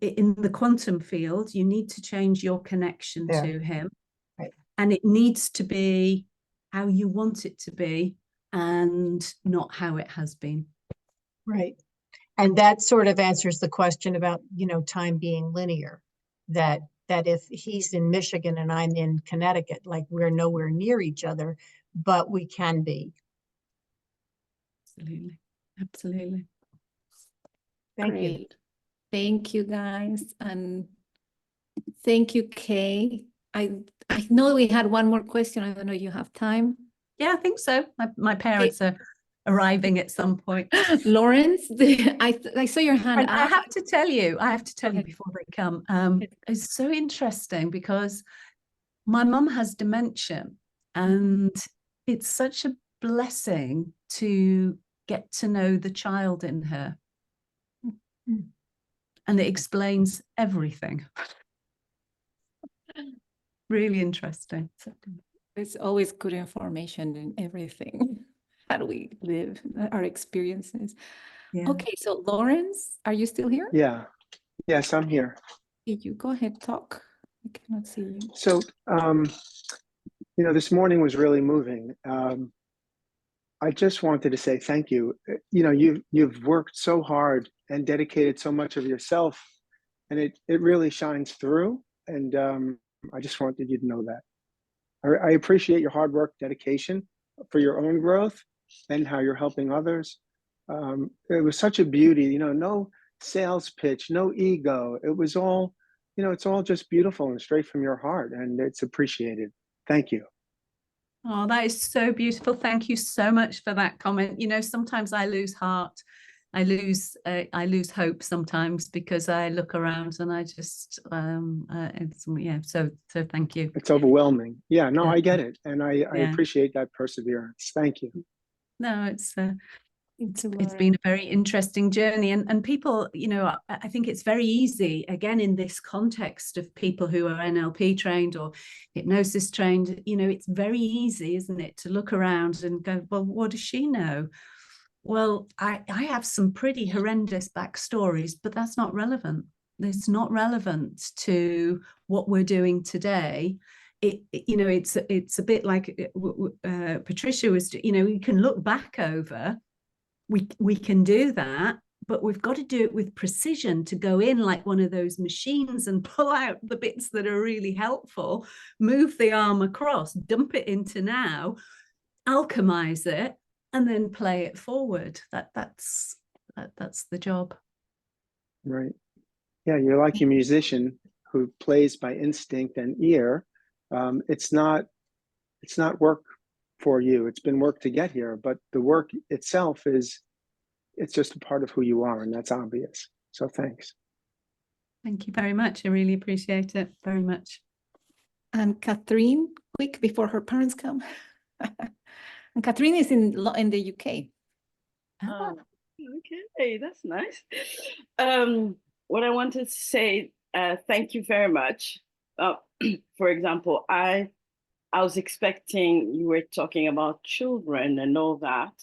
in the quantum field, you need to change your connection to him. Right. And it needs to be how you want it to be and not how it has been. Right. And that sort of answers the question about, time being linear, that if he's in Michigan and I'm in Connecticut, like we're nowhere near each other, but we can be. Absolutely. Absolutely. Thank you. Thank you, guys. And thank you, Kay. I know we had one more question. I don't know if you have time. Yeah, I think so. My parents are arriving at some point. Lawrence, I saw your hand. And I have to tell you before they come, it's so interesting because my mum has dementia, and it's such a blessing to get to know the child in her. And it explains everything. Really interesting. It's always good information in everything. How do we live, our experiences? Yeah. Okay, so Lawrence, are you still here? Yeah. Yes, I'm here. You go ahead, talk. I cannot see you. So, this morning was really moving. I just wanted to say thank you. You've worked so hard and dedicated so much of yourself, and it really shines through. And I just wanted you to know that. I appreciate your hard work, dedication for your own growth and how you're helping others. It was such a beauty, no sales pitch, no ego. It was all, it's all just beautiful and straight from your heart, and it's appreciated. Thank you. Oh, that is so beautiful. Thank you so much for that comment. Sometimes I lose heart. I lose hope sometimes because I look around and I just so thank you. It's overwhelming. Yeah, no, I get it, and I appreciate that perseverance. Thank you. No, it's been a very interesting journey, and people, I think it's very easy, again, in this context of people who are NLP trained or hypnosis trained, it's very easy, isn't it, to look around and go, well, what does she know? Well, I have some pretty horrendous backstories, but that's not relevant. It's not relevant to what we're doing today. It's a bit like Patricia was, you can look back over. We can do that, but we've got to do it with precision, to go in like one of those machines and pull out the bits that are really helpful, move the arm across, dump it into now, alchemize it, and then play it forward. That's the job. Right. Yeah, you're like a musician who plays by instinct and ear. It's not work for you. It's been work to get here, but the work itself it's just a part of who you are, and that's obvious. So thanks. Thank you very much. I really appreciate it very much. And Catherine, quick before her parents come. And Catherine is in the UK. Ah. Okay, that's nice. What I wanted to say, thank you very much. For example, I was expecting you were talking about children and all that,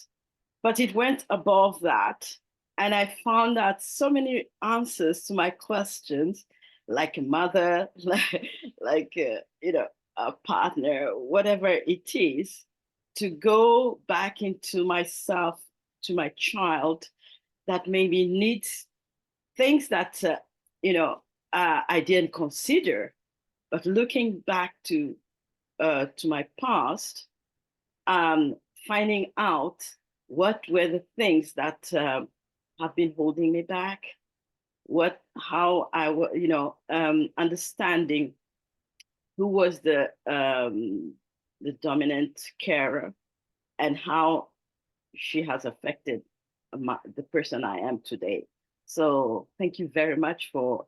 but it went above that. And I found out so many answers to my questions, like a mother, like a partner, whatever it is, to go back into myself, to my child that maybe needs things that, I didn't consider. But looking back to my past, finding out what were the things that have been holding me back, how I was, understanding who was the dominant carer and how she has affected the person I am today. So thank you very much for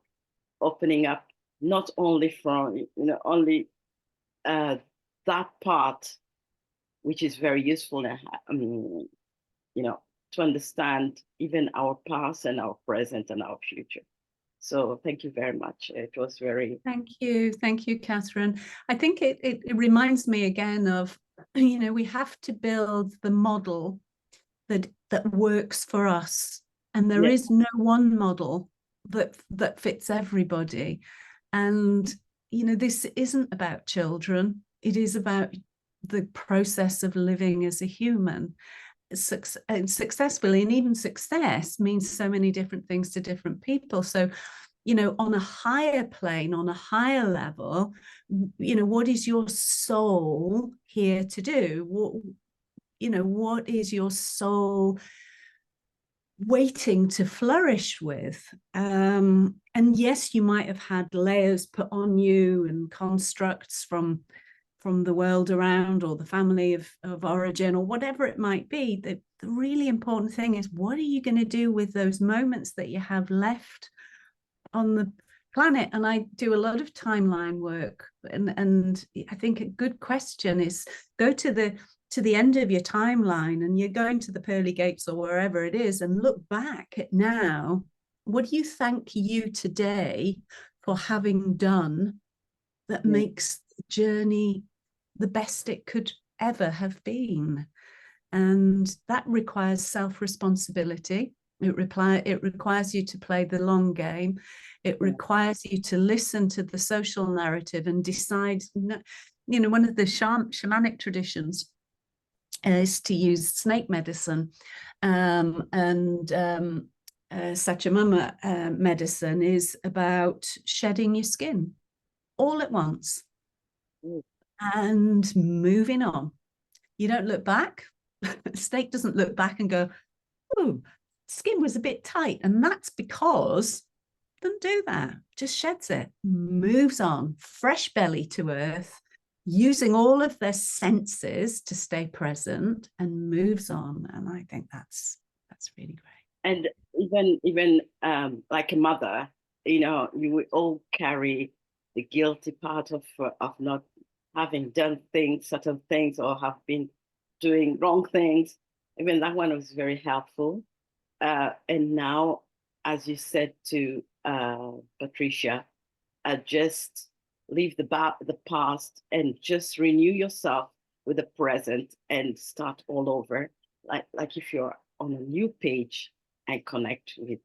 opening up, not only from, only that part, which is very useful, to understand even our past and our present and our future. So thank you very much. It was very... Thank you, Catherine. I think it reminds me again of, we have to build the model that works for us. And there is no one model that fits everybody. And, this isn't about children. It is about the process of living as a human. Successfully, and even success means so many different things to different people. So, on a higher plane, on a higher level, what is your soul here to do? What is your soul waiting to flourish with? And yes, you might have had layers put on you and constructs from the world around, or the family of origin, or whatever it might be. The really important thing is, what are you going to do with those moments that you have left on the planet? And I do a lot of timeline work, and I think a good question is, go to the end of your timeline, and you're going to the pearly gates or wherever it is, and look back at now. What do you thank you today for having done that makes the journey the best it could ever have been? And that requires self-responsibility. It requires you to play the long game. It requires you to listen to the social narrative and decide. One of the shamanic traditions is to use snake medicine, and Sachamama medicine is about shedding your skin all at once and moving on. You don't look back. Snake doesn't look back and go, oh, skin was a bit tight. And that's because it doesn't do that. Just sheds it, moves on, fresh belly to earth, using all of their senses to stay present, and moves on. And I think that's really great. And even like a mother, you will all carry the guilty part of not having done certain things, or have been doing wrong things. Even that one was very helpful. And now, as you said to Patricia, just leave the past and just renew yourself with the present and start all over, like if you're on a new page, and connect with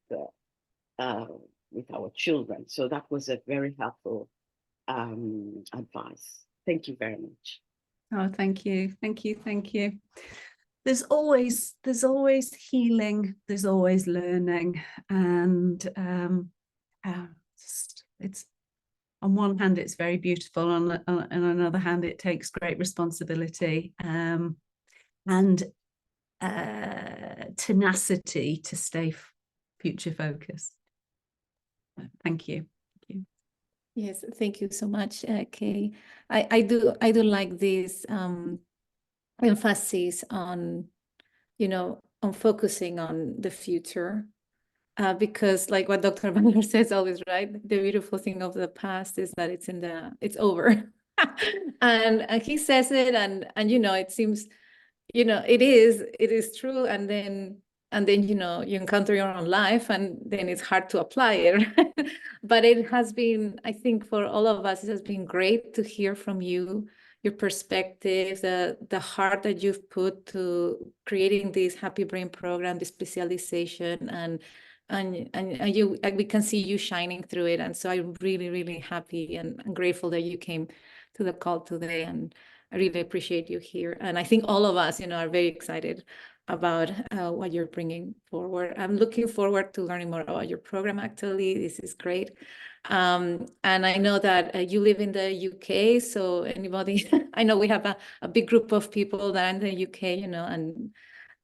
our children. So that was a very helpful advice. Thank you very much. Oh, thank you. There's always healing. There's always learning, and it's on one hand it's very beautiful, on another hand it takes great responsibility and tenacity to stay future focused. Thank you. Yes, thank you so much, Kay. I do like this emphasis on, on focusing on the future, because like what Dr. Bandler says always, right? The beautiful thing of the past is that it's over. And he says it, and you know, it seems, you know, it is true. And then, you know, you encounter your own life, and then it's hard to apply it. But it has been, I think for all of us, it has been great to hear from you, your perspective, the heart that you've put to creating this Happy Brain program, the specialization, and you, we can see you shining through it. And so I'm really, really happy and grateful that you came to the call today, and I really appreciate you here. And I think all of us, you know, are very excited about what you're bringing forward. I'm looking forward to learning more about your program, actually. This is great. And I know that you live in the UK, so anybody, I know we have a big group of people that are in the UK, you know, and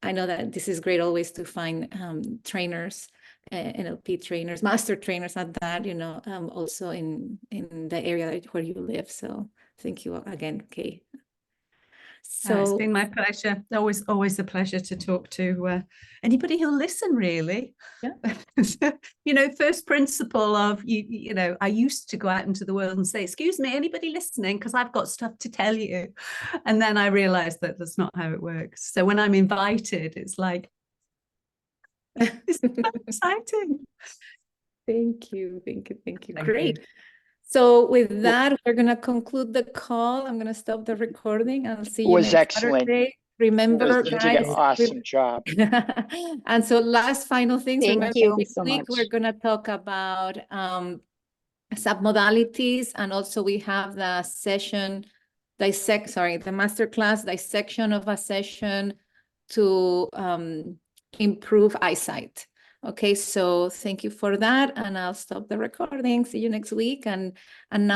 I know that this is great always to find trainers, NLP trainers, master trainers at that, you know, also in the area where you live. So thank you again, Kay. So it's been my pleasure. Always a pleasure to talk to anybody who'll listen, really. Yeah. You know, first principle of, you know, I used to go out into the world and say, excuse me, anybody listening, because I've got stuff to tell you. And then I realized that that's not how it works. So when I'm invited, it's like, it's so exciting. Thank you. Thank you. Thank Great. you. So with that, we're going to conclude the call. I'm going to stop the recording. I'll see you next excellent. Saturday. Remember, You did an guys. awesome job. And so last final things. Thank Remember, you next so week, we're much. going to talk about submodalities. And also we have the session, the masterclass dissection of a session to improve eyesight. Okay, so thank you for that. And I'll stop the recording. See you next week. And now